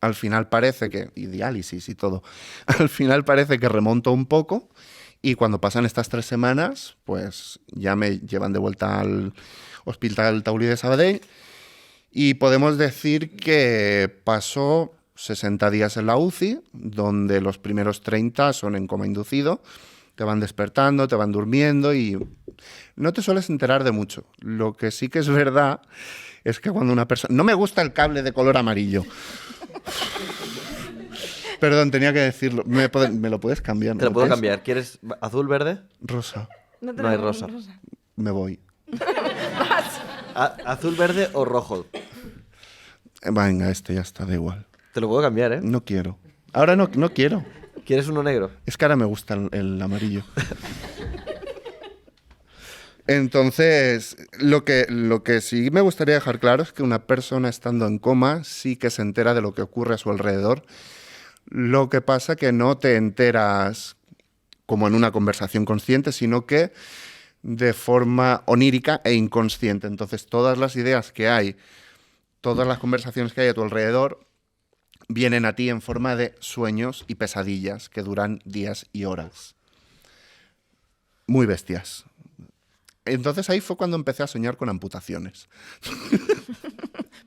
S3: Al final parece que, y diálisis y todo, al final parece que remonto un poco y cuando pasan estas 3 semanas, pues ya me llevan de vuelta al Hospital Taulí de Sabadell y podemos decir que pasó 60 días en la UCI, donde los primeros 30 son en coma inducido, te van despertando, te van durmiendo y no te sueles enterar de mucho. Lo que sí que es verdad es que cuando una persona... No me gusta el cable de color amarillo. Perdón, tenía que decirlo. ¿Me lo puedes cambiar?
S1: Te lo puedo cambiar. ¿Quieres azul, verde?
S3: Rosa.
S2: No
S1: No hay rosa.
S3: Me voy.
S1: ¿Azul, verde o rojo?
S3: Venga, ya está, da igual.
S1: Te lo puedo cambiar, ¿eh?
S3: No quiero. Ahora no quiero.
S1: ¿Quieres uno negro?
S3: Es que ahora me gusta el amarillo. Entonces, lo que sí me gustaría dejar claro es que una persona estando en coma sí que se entera de lo que ocurre a su alrededor. Lo que pasa que no te enteras como en una conversación consciente, sino que de forma onírica e inconsciente. Entonces, todas las ideas que hay, todas las conversaciones que hay a tu alrededor, vienen a ti en forma de sueños y pesadillas que duran días y horas. Muy bestias. Entonces ahí fue cuando empecé a soñar con amputaciones.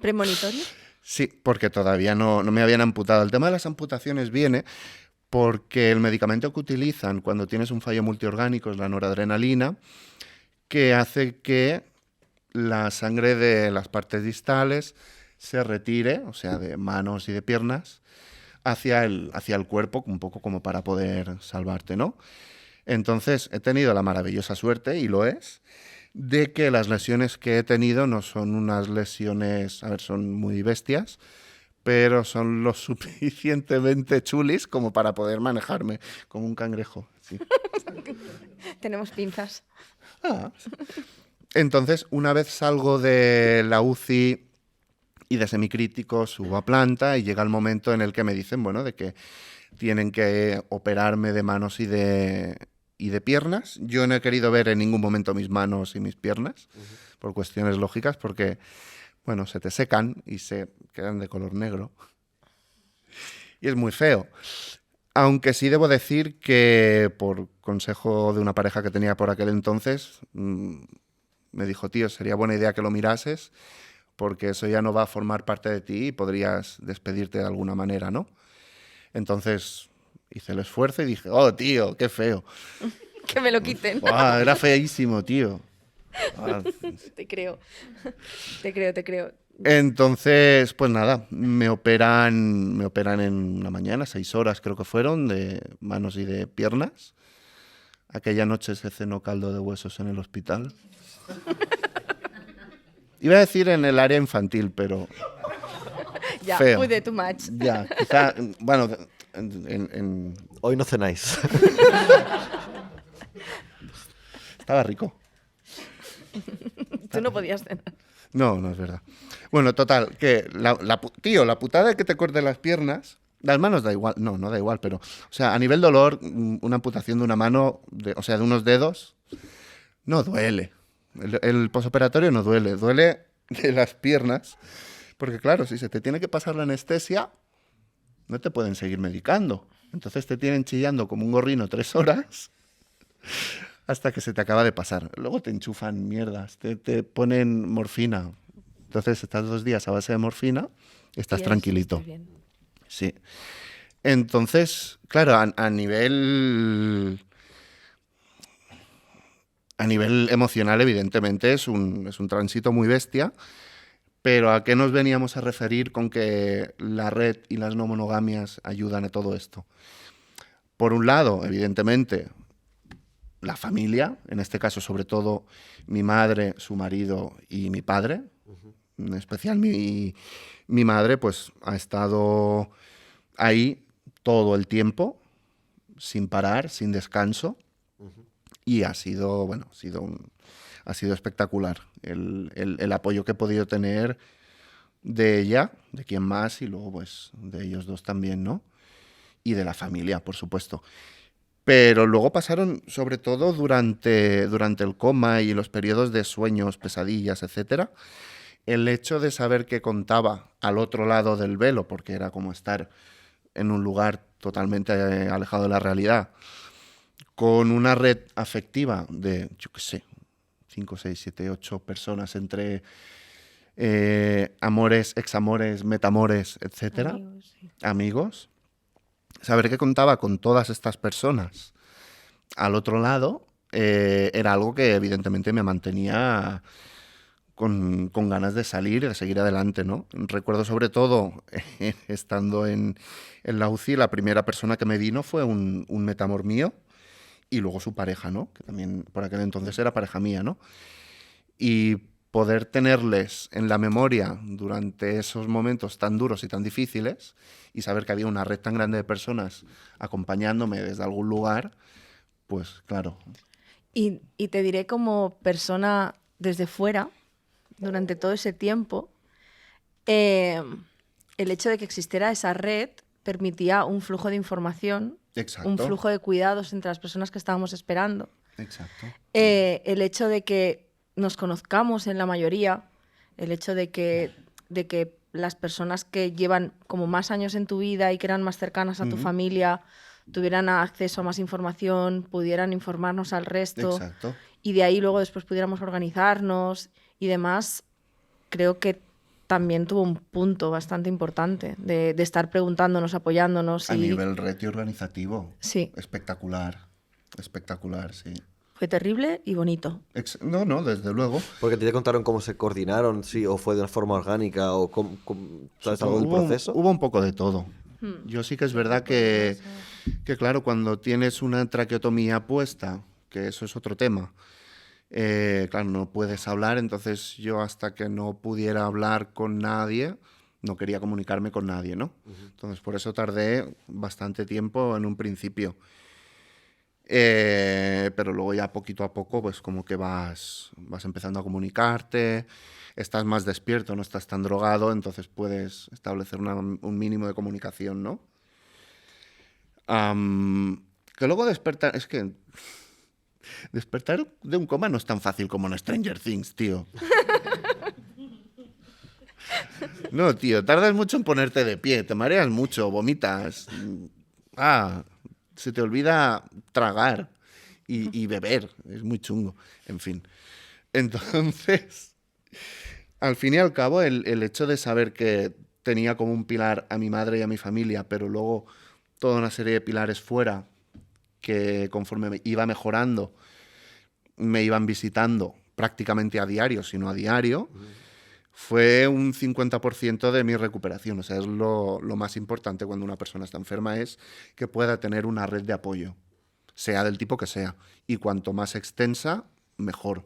S2: ¿Premonitorio?
S3: Sí, porque todavía no me habían amputado. El tema de las amputaciones viene porque el medicamento que utilizan cuando tienes un fallo multiorgánico es la noradrenalina, que hace que la sangre de las partes distales se retire, o sea, de manos y de piernas, hacia el cuerpo, un poco como para poder salvarte, ¿no? Entonces, he tenido la maravillosa suerte, y lo es, de que las lesiones que he tenido no son unas lesiones, a ver, son muy bestias, pero son lo suficientemente chulis como para poder manejarme como un cangrejo. Sí.
S2: Tenemos pinzas.
S3: Ah. Entonces, una vez salgo de la UCI y de semicrítico, subo a planta y llega el momento en el que me dicen, bueno, de que tienen que operarme de manos y de piernas. Yo no he querido ver en ningún momento mis manos y mis piernas, por cuestiones lógicas, porque, bueno, se te secan y se quedan de color negro. Y es muy feo. Aunque sí debo decir que, por consejo de una pareja que tenía por aquel entonces, me dijo, tío, sería buena idea que lo mirases, porque eso ya no va a formar parte de ti y podrías despedirte de alguna manera, ¿no? Entonces hice el esfuerzo y dije, oh, tío, qué feo.
S2: Que me lo quiten.
S3: Wow, era feísimo, tío.
S2: Te creo. Te creo.
S3: Entonces, pues nada, me operan en una mañana, 6 horas creo que fueron, de manos y de piernas. Aquella noche se cenó caldo de huesos en el hospital. Iba a decir en el área infantil, pero
S2: Ya,
S3: feo.
S2: fui de too much.
S3: Ya, quizá, bueno,
S1: Hoy no cenáis.
S3: estaba rico.
S2: Tú no podías cenar.
S3: No es verdad. Bueno, total, que tío, la putada de que te corten las piernas, las manos da igual, no da igual, pero, o sea, a nivel dolor, una amputación de una mano, o sea, de unos dedos, no duele. El posoperatorio no duele, duele de las piernas, porque claro, si se te tiene que pasar la anestesia, no te pueden seguir medicando. Entonces te tienen chillando como un gorrino 3 horas hasta que se te acaba de pasar. Luego te enchufan mierdas, te ponen morfina. Entonces estás 2 días a base de morfina y estás tranquilito.
S2: Estoy bien.
S3: Sí. Entonces, claro, a nivel emocional, evidentemente, es un tránsito muy bestia. Pero ¿a qué nos veníamos a referir con que la red y las no monogamias ayudan a todo esto? Por un lado, evidentemente, la familia, en este caso sobre todo mi madre, su marido y mi padre. En especial mi madre, pues ha estado ahí todo el tiempo, sin parar, sin descanso. Y ha sido, bueno, ha sido espectacular el apoyo que he podido tener de ella, de quien más, y luego pues de ellos dos también, ¿no? Y de la familia, por supuesto. Pero luego pasaron, sobre todo durante el coma y los periodos de sueños, pesadillas, etcétera, el hecho de saber que contaba al otro lado del velo, porque era como estar en un lugar totalmente alejado de la realidad, con una red afectiva de, yo qué sé, 5, 6, 7, 8 personas entre amores, examores, metamores, etcétera,
S2: Amigos, sí.
S3: amigos, saber que contaba con todas estas personas al otro lado era algo que evidentemente me mantenía con ganas de salir y de seguir adelante, ¿no? Recuerdo sobre todo, estando en la UCI, la primera persona que me vino fue un metamor mío y luego su pareja, ¿no? Que también por aquel entonces era pareja mía, ¿no? Y poder tenerles en la memoria durante esos momentos tan duros y tan difíciles y saber que había una red tan grande de personas acompañándome desde algún lugar, pues claro.
S2: Y te diré como persona desde fuera, durante todo ese tiempo, el hecho de que existiera esa red permitía un flujo de información,
S3: Exacto.
S2: un flujo de cuidados entre las personas que estábamos esperando.
S3: Exacto.
S2: El hecho de que nos conozcamos en la mayoría, el hecho de que las personas que llevan como más años en tu vida y que eran más cercanas a tu familia tuvieran acceso a más información, pudieran informarnos al resto.
S3: Exacto.
S2: Y de ahí luego después pudiéramos organizarnos y demás, creo que también tuvo un punto bastante importante de estar preguntándonos, apoyándonos.
S3: A nivel retio organizativo.
S2: Sí.
S3: Espectacular. Espectacular, sí.
S2: Fue terrible y bonito.
S3: No, desde luego.
S1: Porque te contaron cómo se coordinaron, sí, o fue de una forma orgánica, o ¿sabes algo del proceso?
S3: Hubo un poco de todo. Yo sí que es verdad que claro, cuando tienes una traqueotomía puesta, que eso es otro tema, claro, no puedes hablar, entonces yo hasta que no pudiera hablar con nadie, no quería comunicarme con nadie, ¿no? Entonces por eso tardé bastante tiempo en un principio. Pero luego ya poquito a poco, pues como que vas empezando a comunicarte, estás más despierto, no estás tan drogado, entonces puedes establecer un mínimo de comunicación, ¿no? Que luego despertar, es que despertar de un coma no es tan fácil como en Stranger Things, tío. No, tío, tardas mucho en ponerte de pie, te mareas mucho, vomitas. Se te olvida tragar y beber, es muy chungo, en fin. Entonces, al fin y al cabo, el hecho de saber que tenía como un pilar a mi madre y a mi familia, pero luego toda una serie de pilares fuera, que conforme iba mejorando, me iban visitando prácticamente a diario, si no a diario, fue un 50% de mi recuperación. O sea, es lo más importante cuando una persona está enferma, es que pueda tener una red de apoyo, sea del tipo que sea. Y cuanto más extensa, mejor.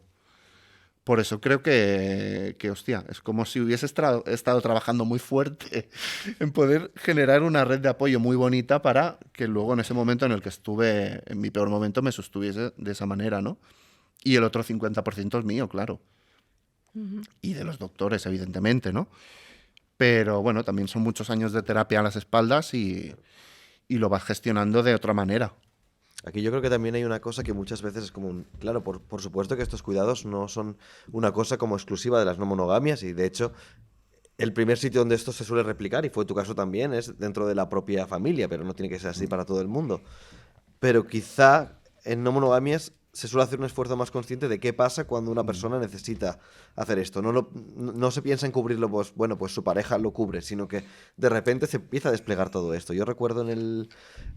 S3: Por eso creo que hostia, es como si hubiese estado trabajando muy fuerte en poder generar una red de apoyo muy bonita para que luego en ese momento en el que estuve, en mi peor momento, me sostuviese de esa manera, ¿no? Y el otro 50% es mío, claro. Y de los doctores, evidentemente, ¿no? Pero bueno, también son muchos años de terapia a las espaldas y lo vas gestionando de otra manera.
S1: Aquí yo creo que también hay una cosa que muchas veces es como claro, por supuesto que estos cuidados no son una cosa como exclusiva de las no monogamias, y de hecho el primer sitio donde esto se suele replicar, y fue tu caso también, es dentro de la propia familia, pero no tiene que ser así para todo el mundo. Pero quizá en no monogamias se suele hacer un esfuerzo más consciente de qué pasa cuando una persona necesita hacer esto. No se piensa en cubrirlo, pues bueno, pues su pareja lo cubre, sino que de repente se empieza a desplegar todo esto. Yo recuerdo en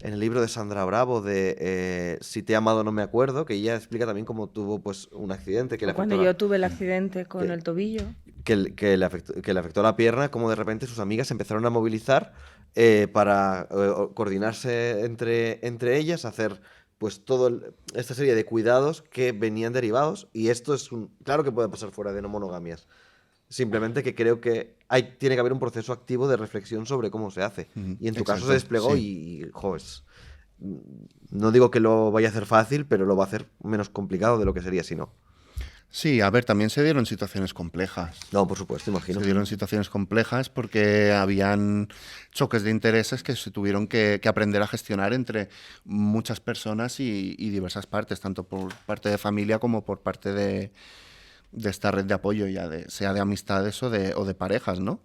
S1: el libro de Sandra Bravo de Si te he amado no me acuerdo, que ella explica también cómo tuvo pues un accidente que le afectó
S2: Cuando yo tuve el accidente con el tobillo.
S1: que le afectó la pierna, como de repente sus amigas empezaron a movilizar para coordinarse entre ellas, hacer pues esta serie de cuidados que venían derivados, y esto es claro que puede pasar fuera de no monogamias. Simplemente que creo que tiene que haber un proceso activo de reflexión sobre cómo se hace. Y en tu caso se desplegó,
S3: sí.
S1: no digo que lo vaya a hacer fácil, pero lo va a hacer menos complicado de lo que sería si no.
S3: Sí, a ver, también se dieron situaciones complejas.
S1: No, por supuesto, imagino.
S3: Se dieron situaciones complejas porque habían choques de intereses que se tuvieron que aprender a gestionar entre muchas personas y diversas partes, tanto por parte de familia como por parte de esta red de apoyo, sea de amistades o de parejas, ¿no?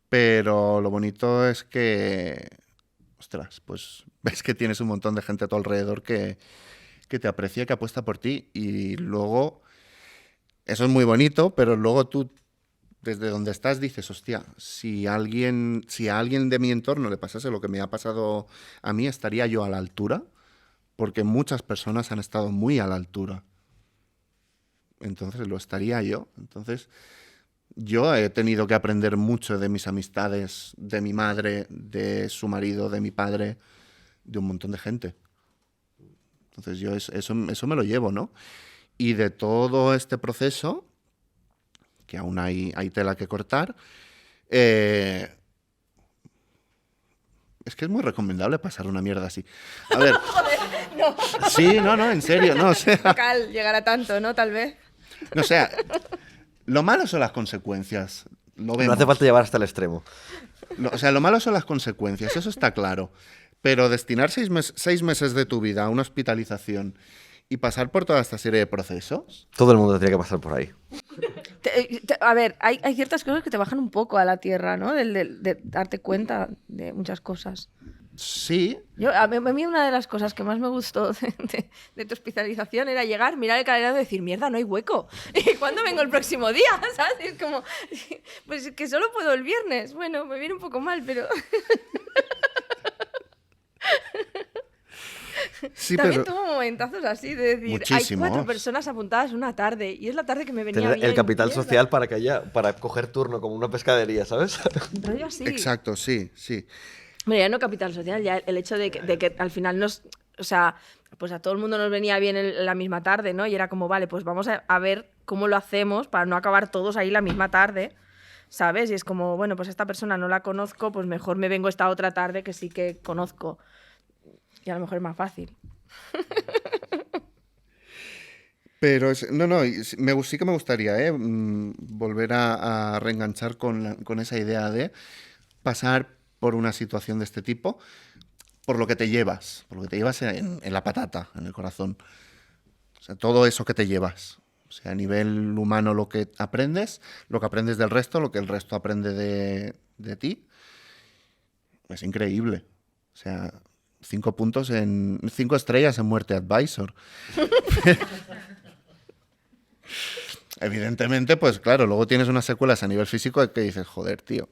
S3: Pero lo bonito es que, ostras, pues ves que tienes un montón de gente a tu alrededor que te aprecia, que apuesta por ti, y luego eso es muy bonito, pero luego tú, desde donde estás, dices, hostia, si a alguien de mi entorno le pasase lo que me ha pasado a mí, ¿estaría yo a la altura? Porque muchas personas han estado muy a la altura. Entonces, ¿lo estaría yo? Entonces, yo he tenido que aprender mucho de mis amistades, de mi madre, de su marido, de mi padre, de un montón de gente. Entonces, yo eso me lo llevo, ¿no? Y de todo este proceso, que aún hay tela que cortar, es que es muy recomendable pasar una mierda así. A ver.
S2: Joder, no.
S3: Sí, no, en serio, no, o sea.
S2: Cal, llegar a tanto, ¿no? Tal vez.
S3: No, o sea, lo malo son las consecuencias. Lo vemos.
S1: No hace falta llevar hasta el extremo.
S3: O sea, lo malo son las consecuencias, eso está claro. Pero destinar 6 meses de tu vida a una hospitalización y pasar por toda esta serie de procesos...
S1: Todo el mundo tendría que pasar por ahí.
S2: A ver, hay ciertas cosas que te bajan un poco a la tierra, ¿no? De darte cuenta de muchas cosas.
S3: Sí,
S2: A mí una de las cosas que más me gustó de tu hospitalización era llegar, mirar el calendario y decir, mierda, no hay hueco. ¿Y cuándo vengo el próximo día? ¿Sabes? Es como, pues que solo puedo el viernes. Bueno, me viene un poco mal, pero...
S3: sí,
S2: También
S3: pero...
S2: tuvo momentazos así de decir,
S3: Muchísimos.
S2: hay 4 personas apuntadas una tarde y es la tarde que me venía
S1: Tener
S2: bien.
S1: el capital
S2: mierda.
S1: social para coger turno como una pescadería, ¿sabes?
S2: Un rollo así.
S3: Exacto, sí, sí.
S2: Bueno, ya no capital social, ya el hecho de que al final o sea, pues a todo el mundo nos venía bien la misma tarde, ¿no? Y era como, vale, pues vamos a ver cómo lo hacemos para no acabar todos ahí la misma tarde, ¿sabes? Y es como, bueno, pues a esta persona no la conozco, pues mejor me vengo esta otra tarde que sí que conozco. Y a lo mejor es más fácil.
S3: Pero no, sí que me gustaría volver a reenganchar con esa idea de pasar por una situación de este tipo, por lo que te llevas en la patata, en el corazón. O sea, todo eso que te llevas. O sea, a nivel humano lo que aprendes del resto, lo que el resto aprende de ti, es increíble. O sea, 5 estrellas en Muerte Advisor. Evidentemente, pues claro, luego tienes unas secuelas a nivel físico que dices, joder, tío.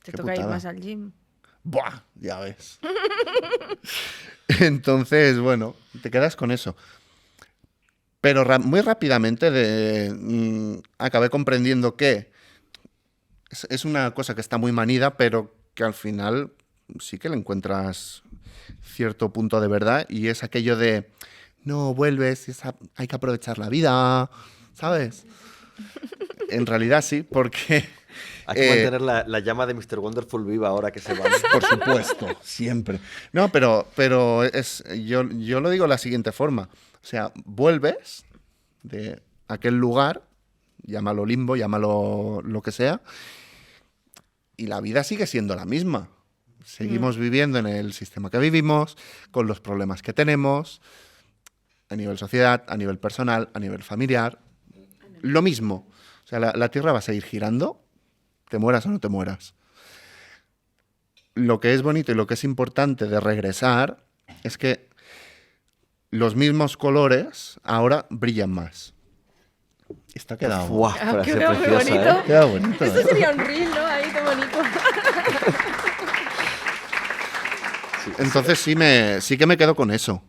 S2: Te
S3: Qué
S2: toca ir
S3: putada.
S2: más al gym.
S3: ¡Buah! Ya ves. Entonces, bueno, te quedas con eso. Pero muy rápidamente acabé comprendiendo que es una cosa que está muy manida, pero que al final sí que le encuentras cierto punto de verdad y es aquello de, no, vuelves, hay que aprovechar la vida, ¿sabes? En realidad sí, porque...
S1: Hay que mantener la llama de Mr. Wonderful viva ahora que se va.
S3: Por supuesto, siempre. No, pero yo lo digo de la siguiente forma. O sea, vuelves de aquel lugar, llámalo limbo, llámalo lo que sea, y la vida sigue siendo la misma. Seguimos viviendo en el sistema que vivimos, con los problemas que tenemos, a nivel sociedad, a nivel personal, a nivel familiar. Lo mismo. O sea, la Tierra va a seguir girando, te mueras o no te mueras. Lo que es bonito y lo que es importante de regresar es que los mismos colores ahora brillan más. Está quedado.
S1: ¡Buah! Frase
S2: queda muy
S1: preciosa,
S2: bonito.
S1: ¿eh?
S3: Queda bonito.
S2: Esto sería un reel, ¿no? Ahí, qué bonito.
S3: Entonces sí que me quedo con eso.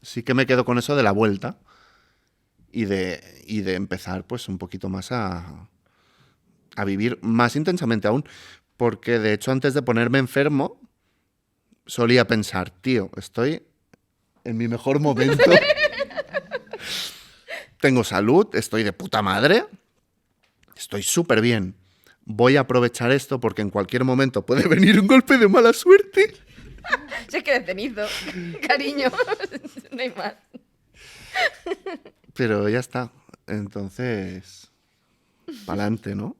S3: Sí que me quedo con eso de la vuelta y de empezar pues un poquito más a vivir más intensamente aún. Porque de hecho antes de ponerme enfermo solía pensar, tío, estoy en mi mejor momento. Tengo salud, estoy de puta madre. Estoy súper bien. Voy a aprovechar esto porque en cualquier momento puede venir un golpe de mala suerte.
S2: Si es que eres cenizo, cariño. No hay más.
S3: Pero ya está. Entonces, pa'lante, ¿no?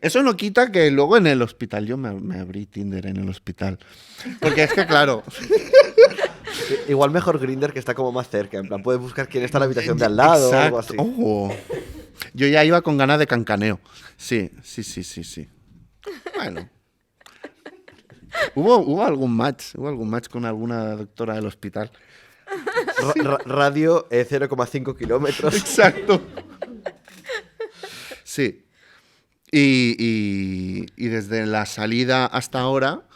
S3: Eso no quita que luego en el hospital, yo me abrí Tinder en el hospital. Porque es que, claro,
S1: Igual mejor Grindr que está como más cerca. En plan, puedes buscar quién está en la habitación de al lado o algo así.
S3: exacto. Oh. Yo ya iba con ganas de cancaneo. Sí. Bueno. Hubo algún match con alguna doctora del hospital.
S1: Radio 0,5 kilómetros.
S3: Exacto. Sí. Y desde la salida hasta ahora,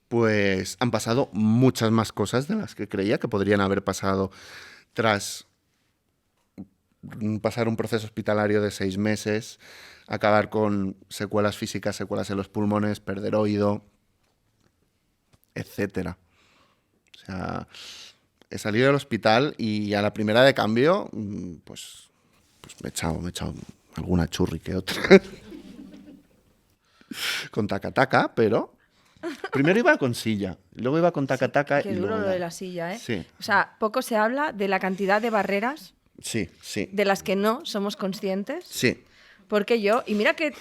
S3: pues han pasado muchas más cosas de las que creía que podrían haber pasado tras pasar un proceso hospitalario de 6 meses, acabar con secuelas físicas, secuelas en los pulmones, perder oído, etcétera. O sea, he salido del hospital y a la primera de cambio, pues me he echado alguna churri que otra. Con taca-taca, pero... Primero iba con silla, luego iba con taca-taca
S2: Qué
S3: y
S2: duro
S3: luego
S2: lo
S3: ya.
S2: de la silla, ¿eh?
S3: Sí.
S2: O sea, poco se habla de la cantidad de barreras
S3: Sí.
S2: de las que no somos conscientes.
S3: Sí.
S2: Porque yo, y mira que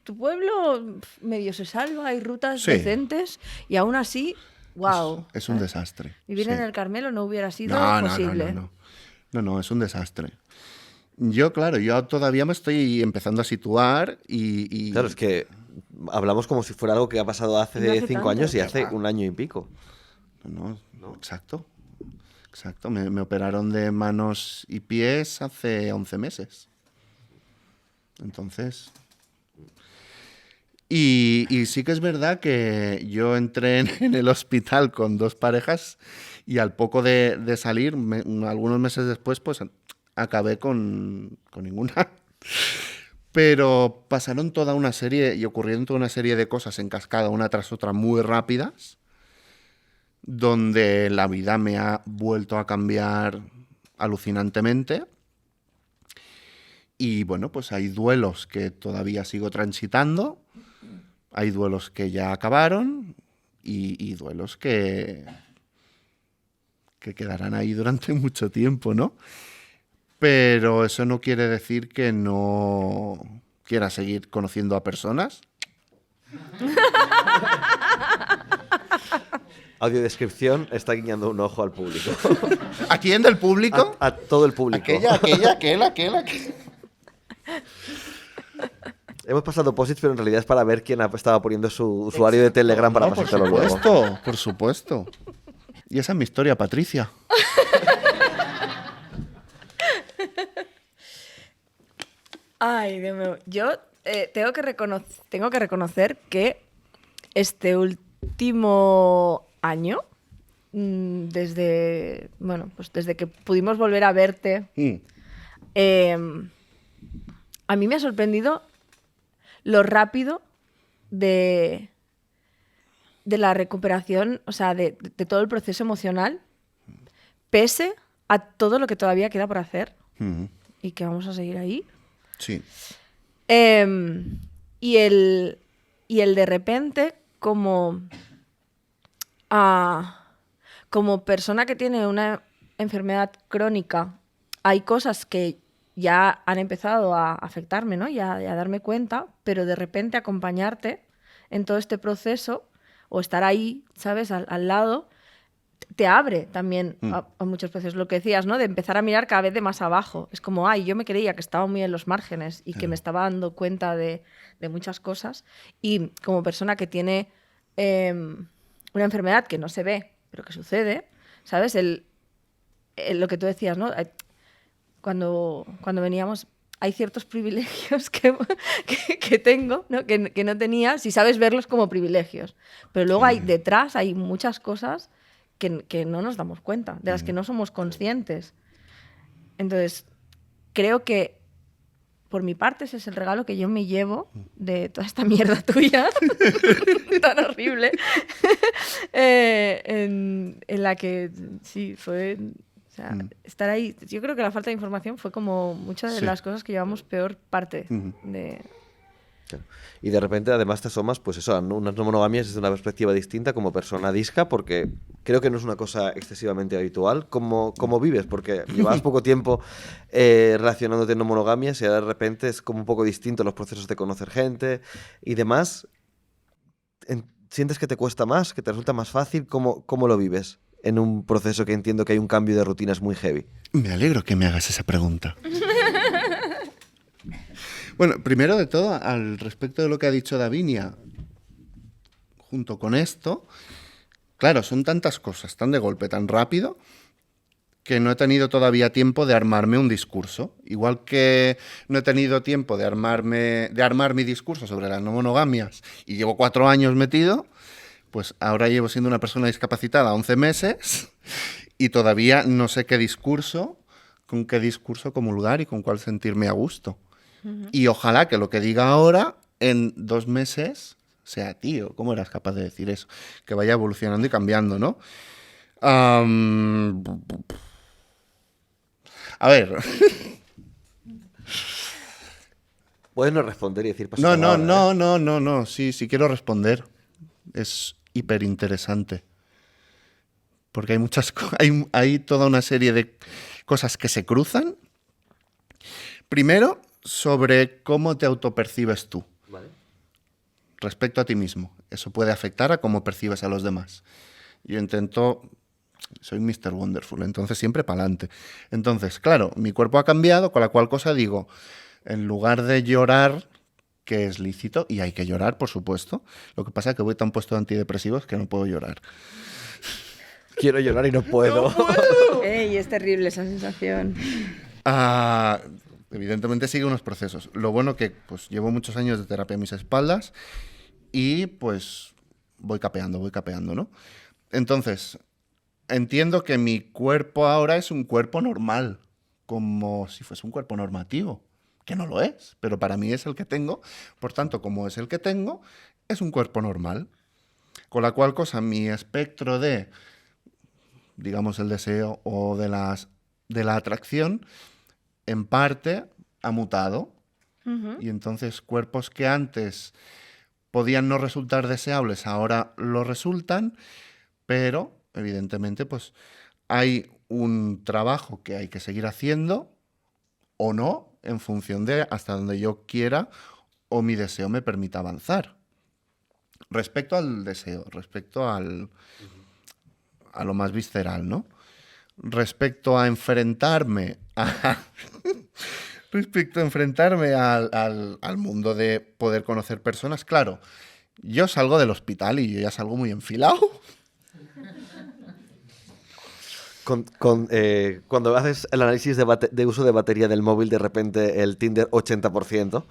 S2: tu pueblo medio se salva, hay rutas
S3: Sí.
S2: decentes y aún así, wow.
S3: Es un desastre.
S2: Vivir
S3: sí.
S2: en el Carmelo no hubiera sido
S3: No,
S2: posible.
S3: No, es un desastre. Yo todavía me estoy empezando a situar y
S1: Claro, es que hablamos como si fuera algo que ha pasado hace,
S2: Y no hace
S1: 5
S2: tanto.
S1: años y hace
S3: Va.
S1: 1 año y pico.
S3: No, exacto. Me operaron de manos y pies hace 11 meses. Entonces... Y sí que es verdad que yo entré en el hospital con 2 parejas y al poco de salir, algunos meses después, pues acabé con ninguna. Pero pasaron toda una serie y ocurrieron toda una serie de cosas en cascada, una tras otra, muy rápidas, donde la vida me ha vuelto a cambiar alucinantemente. Y bueno, pues hay duelos que todavía sigo transitando, hay duelos que ya acabaron y duelos que quedarán ahí durante mucho tiempo, ¿no? Pero eso no quiere decir que no quiera seguir conociendo a personas.
S1: Audiodescripción está guiñando un ojo al público.
S3: ¿A quién del público?
S1: A todo el público.
S3: Aquella.
S1: Hemos pasado posits, pero en realidad es para ver quién estaba poniendo su usuario de Telegram para
S3: No, por
S1: pasárselo luego.
S3: supuesto, por supuesto. Y esa es mi historia, Patricia.
S2: Ay, Dios mío. Yo tengo que reconocer que este último año, desde que pudimos volver a verte, a mí me ha sorprendido lo rápido de la recuperación, o sea, de todo el proceso emocional, pese a todo lo que todavía queda por hacer y que vamos a seguir ahí.
S3: Sí.
S2: Y el de repente, como persona que tiene una enfermedad crónica, hay cosas que ya han empezado a afectarme, ¿no? Y a darme cuenta, pero de repente acompañarte en todo este proceso o estar ahí, ¿sabes? Al lado, te abre también a muchos procesos. Lo que decías, ¿no? De empezar a mirar cada vez de más abajo. Es como, yo me creía que estaba muy en los márgenes y que me estaba dando cuenta de muchas cosas. Y como persona que tiene una enfermedad que no se ve, pero que sucede, ¿sabes? Lo que tú decías, ¿no? Cuando veníamos, hay ciertos privilegios que tengo, ¿no? Que no tenía, si sabes verlos como privilegios. Pero luego detrás hay muchas cosas que no nos damos cuenta, de las que no somos conscientes. Entonces, creo que, por mi parte, ese es el regalo que yo me llevo de toda esta mierda tuya, tan horrible, en la que sí, fue... O sea, estar ahí. Yo creo que la falta de información fue como muchas de las cosas que llevamos peor parte de...
S1: Claro. Y de repente, además, te asomas, pues eso, a unas no monogamias desde una perspectiva distinta como persona disca, porque creo que no es una cosa excesivamente habitual. ¿Cómo vives? Porque llevabas poco tiempo relacionándote en no monogamias y ahora de repente es como un poco distinto los procesos de conocer gente y demás. ¿Sientes que te cuesta más, que te resulta más fácil? ¿Cómo lo vives en un proceso que entiendo que hay un cambio de rutinas muy heavy?
S3: Me alegro que me hagas esa pregunta. Bueno, primero de todo, al respecto de lo que ha dicho Davinia, junto con esto, claro, son tantas cosas, tan de golpe, tan rápido, que no he tenido todavía tiempo de armarme un discurso. Igual que no he tenido tiempo de armar mi discurso sobre las no monogamias y llevo 4 años metido, pues ahora llevo siendo una persona discapacitada 11 meses y todavía no sé con qué discurso comulgar y con cuál sentirme a gusto. Y ojalá que lo que diga ahora, en 2 meses, sea, tío, ¿cómo eras capaz de decir eso? Que vaya evolucionando y cambiando, ¿no? A ver.
S1: Puedes no responder y decir paso palabra,
S3: No. Sí quiero responder. Es hiperinteresante. Porque hay muchas hay toda una serie de cosas que se cruzan. Primero, sobre cómo te autopercibes tú.
S1: Vale.
S3: respecto a ti mismo. Eso puede afectar a cómo percibes a los demás. Yo intento... Soy Mr. Wonderful, entonces siempre para adelante. Entonces, claro, mi cuerpo ha cambiado, con la cual cosa digo, en lugar de llorar, que es lícito, y hay que llorar, por supuesto, lo que pasa es que voy tan puesto de antidepresivos que no puedo llorar.
S1: Quiero llorar y no puedo.
S2: ¡Ey! Es terrible esa sensación.
S3: Evidentemente sigue unos procesos. Lo bueno que pues llevo muchos años de terapia a mis espaldas y pues voy capeando, ¿no? Entonces, entiendo que mi cuerpo ahora es un cuerpo normal, como si fuese un cuerpo normativo, que no lo es, pero para mí es el que tengo. Por tanto, como es el que tengo, es un cuerpo normal. Con la cual cosa, mi espectro de, digamos, el deseo o de la atracción, en parte ha mutado. Y entonces cuerpos que antes podían no resultar deseables, ahora lo resultan, pero evidentemente pues hay un trabajo que hay que seguir haciendo o no, en función de hasta donde yo quiera o mi deseo me permita avanzar. Respecto al deseo, respecto a lo más visceral, ¿no? Respecto a enfrentarme al mundo de poder conocer personas, claro, yo salgo del hospital y yo ya salgo muy enfilado.
S1: Cuando haces el análisis de uso de batería del móvil, de repente el Tinder 80%.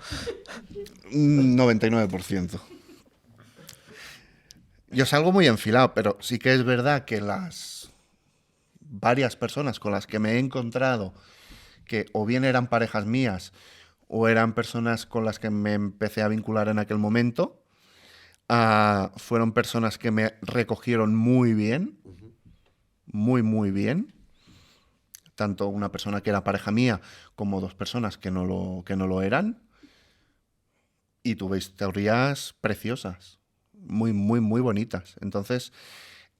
S3: 99%. Yo salgo muy enfilado, pero sí que es verdad que las varias personas con las que me he encontrado, que o bien eran parejas mías o eran personas con las que me empecé a vincular en aquel momento, fueron personas que me recogieron muy bien, muy bien. Tanto una persona que era pareja mía como dos personas que no lo eran. Y tuve historias preciosas, muy bonitas. Entonces,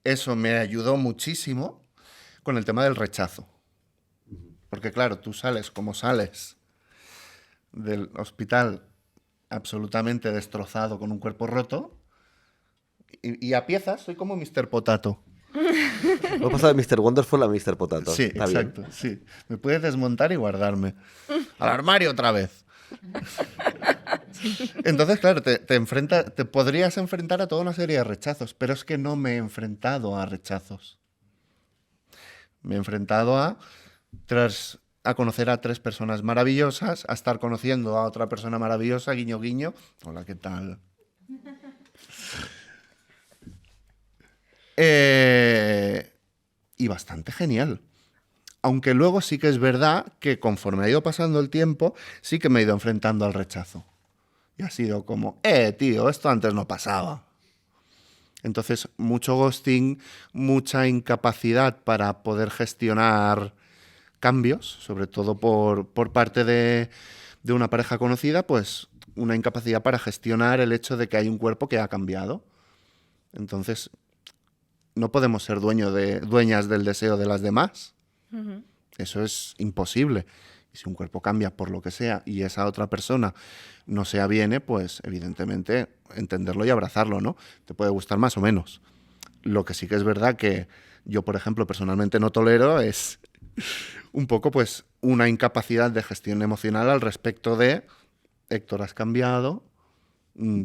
S3: eso me ayudó muchísimo con el tema del rechazo. Porque claro, tú sales como sales del hospital absolutamente destrozado con un cuerpo roto y a piezas soy como Mr. Potato.
S1: Hemos pasado de Mr. Wonderful a Mr. Potato.
S3: Sí,
S1: Está
S3: exacto,
S1: bien.
S3: sí. Me puedes desmontar y guardarme. Al armario otra vez. Entonces, claro, te podrías enfrentar a toda una serie de rechazos, pero es que no me he enfrentado a rechazos. Me he enfrentado a conocer a 3 personas maravillosas, a estar conociendo a otra persona maravillosa, guiño, guiño. Hola, ¿qué tal? Y bastante genial. Aunque luego sí que es verdad que conforme ha ido pasando el tiempo, sí que me he ido enfrentando al rechazo. Y ha sido como, tío, esto antes no pasaba. Entonces, mucho ghosting, mucha incapacidad para poder gestionar cambios, sobre todo por parte de una pareja conocida, pues una incapacidad para gestionar el hecho de que hay un cuerpo que ha cambiado. Entonces, no podemos ser dueñas del deseo de las demás. Uh-huh. Eso es imposible. Y si un cuerpo cambia por lo que sea y esa otra persona no se aviene, pues evidentemente entenderlo y abrazarlo, ¿no? Te puede gustar más o menos. Lo que sí que es verdad que yo, por ejemplo, personalmente no tolero es un poco pues una incapacidad de gestión emocional al respecto de Héctor, has cambiado,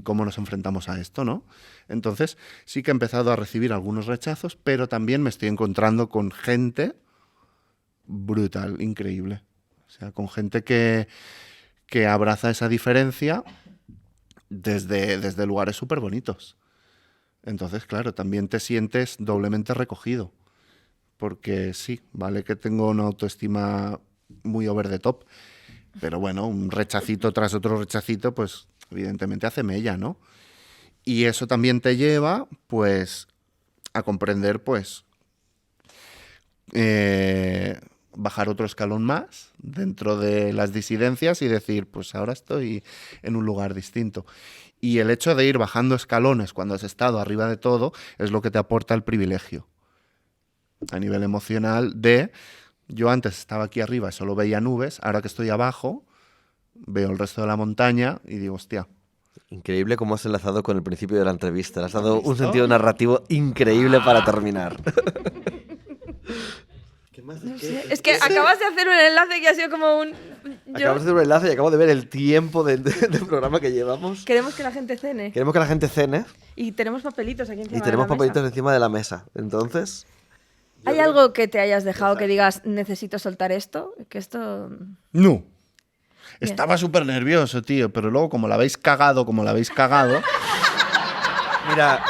S3: ¿cómo nos enfrentamos a esto, no? Entonces sí que he empezado a recibir algunos rechazos, pero también me estoy encontrando con gente brutal, increíble. O sea, con gente que abraza esa diferencia desde lugares súper bonitos. Entonces, claro, también te sientes doblemente recogido. Porque sí, vale que tengo una autoestima muy over the top, pero bueno, un rechacito tras otro rechacito, pues evidentemente hace mella, ¿no? Y eso también te lleva, pues, a comprender, pues, bajar otro escalón más dentro de las disidencias y decir, pues ahora estoy en un lugar distinto. Y el hecho de ir bajando escalones cuando has estado arriba de todo es lo que te aporta el privilegio. A nivel emocional yo antes estaba aquí arriba y solo veía nubes, ahora que estoy abajo, veo el resto de la montaña y digo, hostia,
S1: Increíble cómo has enlazado con el principio de la entrevista. Le has dado un sentido narrativo increíble para terminar. ¿Qué más?
S2: No sé, es que acabas de hacer un enlace que ha sido como un...
S1: Acabamos de hacer un enlace y acabo de ver el tiempo del programa que llevamos.
S2: Queremos que la gente cene.
S1: Queremos que la gente cene
S2: Y tenemos papelitos aquí encima
S1: y tenemos
S2: de la
S1: papelitos
S2: mesa.
S1: encima de la mesa. Entonces,
S2: ¿Hay algo que te hayas dejado que digas, necesito soltar esto? Que esto...
S3: No. Estaba súper nervioso, tío, pero luego como la habéis cagado,
S1: mira,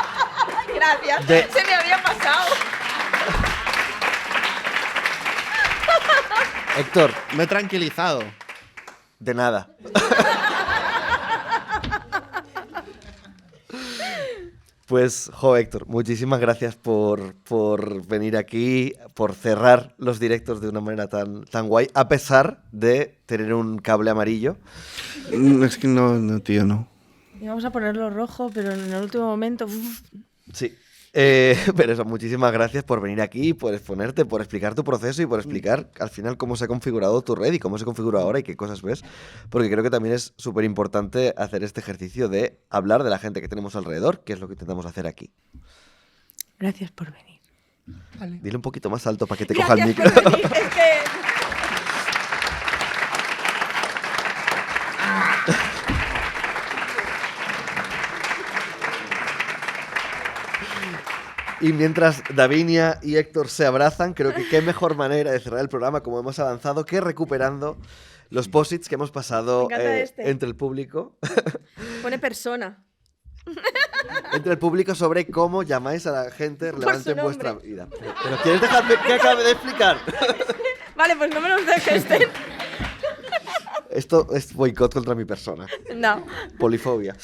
S2: Gracias,
S1: De-
S2: se me había pasado.
S1: Héctor,
S3: me he tranquilizado.
S1: de nada. Pues, Héctor, muchísimas gracias por venir aquí, por cerrar los directos de una manera tan guay, a pesar de tener un cable amarillo.
S3: Es que no, tío, no.
S2: Íbamos a ponerlo rojo, pero en el último momento...
S1: Sí. Pero eso, muchísimas gracias por venir aquí, por exponerte, por explicar tu proceso y por explicar al final cómo se ha configurado tu red y cómo se configura ahora y qué cosas ves. Porque creo que también es súper importante hacer este ejercicio de hablar de la gente que tenemos alrededor, que es lo que intentamos hacer aquí.
S2: Gracias por venir.
S1: Dile un poquito más alto para que te coja el
S2: Gracias
S1: micro.
S2: por venir, es que...
S1: Y mientras Davinia y Héctor se abrazan, creo que qué mejor manera de cerrar el programa, como hemos avanzado, que recuperando los posits que hemos pasado
S2: Me encanta este.
S1: entre el público.
S2: Pone persona.
S1: Entre el público sobre cómo llamáis a la gente relevante
S2: su
S1: en vuestra
S2: nombre.
S1: vida. Pero ¿quieres dejarme que acabe de explicar?
S2: Vale, pues no me los dejes. ¿eh?
S1: Esto es boicot contra mi persona.
S2: No.
S1: Polifobia.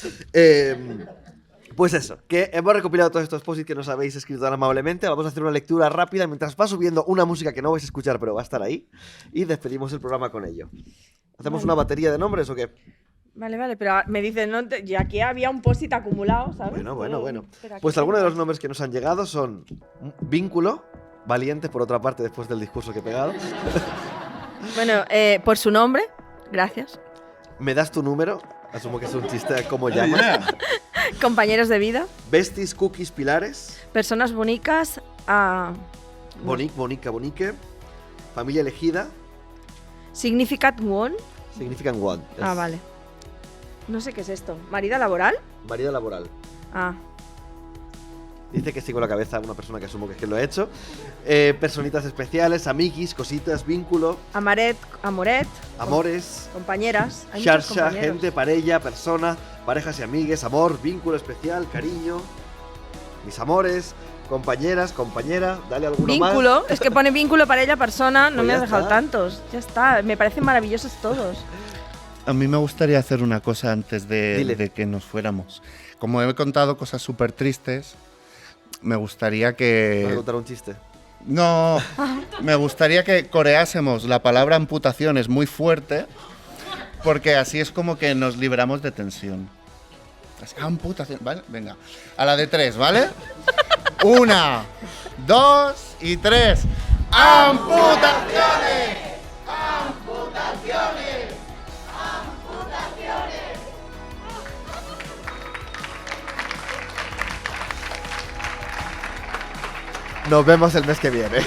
S1: Pues eso, que hemos recopilado todos estos posits que nos habéis escrito tan amablemente. Vamos a hacer una lectura rápida mientras va subiendo una música que no vais a escuchar, pero va a estar ahí. Y despedimos el programa con ello. ¿Hacemos una batería de nombres o qué?
S2: Vale, pero me dicen, no, y aquí había un post-it acumulado, ¿sabes?
S1: Bueno.
S2: Espera,
S1: Pues
S2: aquí
S1: algunos de
S2: tengo-
S1: los nombres que nos han llegado son Vínculo, Valiente, por otra parte, después del discurso que he pegado.
S2: Bueno, por su nombre, gracias.
S1: Me das tu número, asumo que es un chiste de cómo llamas.
S2: Compañeros de vida,
S1: Besties, Cookies, Pilares,
S2: personas bonitas, ah,
S1: Bonique, Familia Elegida,
S2: Significant One.
S1: Significant One.
S2: Ah,
S1: Es
S2: vale. No sé qué es esto. ¿Marida laboral?
S1: Marido laboral.
S2: Ah,
S1: Dice que sí con la cabeza una persona que asumo que es que lo ha hecho. Personitas especiales, amiguis, cositas, vínculo,
S2: Amoret,
S1: amores,
S2: compañeras. Hay muchos
S1: Sharsha,
S2: compañeros.
S1: gente, parella, persona, parejas y amigues, amor, vínculo especial, cariño, mis amores, compañeras, compañera, dale alguno
S2: Vínculo, es que pone vínculo para ella, persona. No
S1: Pues
S2: me
S1: ya
S2: has dejado
S1: está.
S2: tantos. Ya está, me parecen maravillosos todos.
S3: A mí me gustaría hacer una cosa antes
S1: Dile.
S3: de que nos fuéramos. Como he contado cosas súper tristes, me gustaría
S1: más.
S3: que...
S1: Voy a contar un chiste.
S3: No, me gustaría que coreásemos la palabra amputaciones muy fuerte, porque así es como que nos libramos de tensión. Así, amputación, ¿vale? Venga, a la de 3, ¿vale? 1, 2 y 3. ¡Amputaciones!
S1: Nos vemos el mes que viene.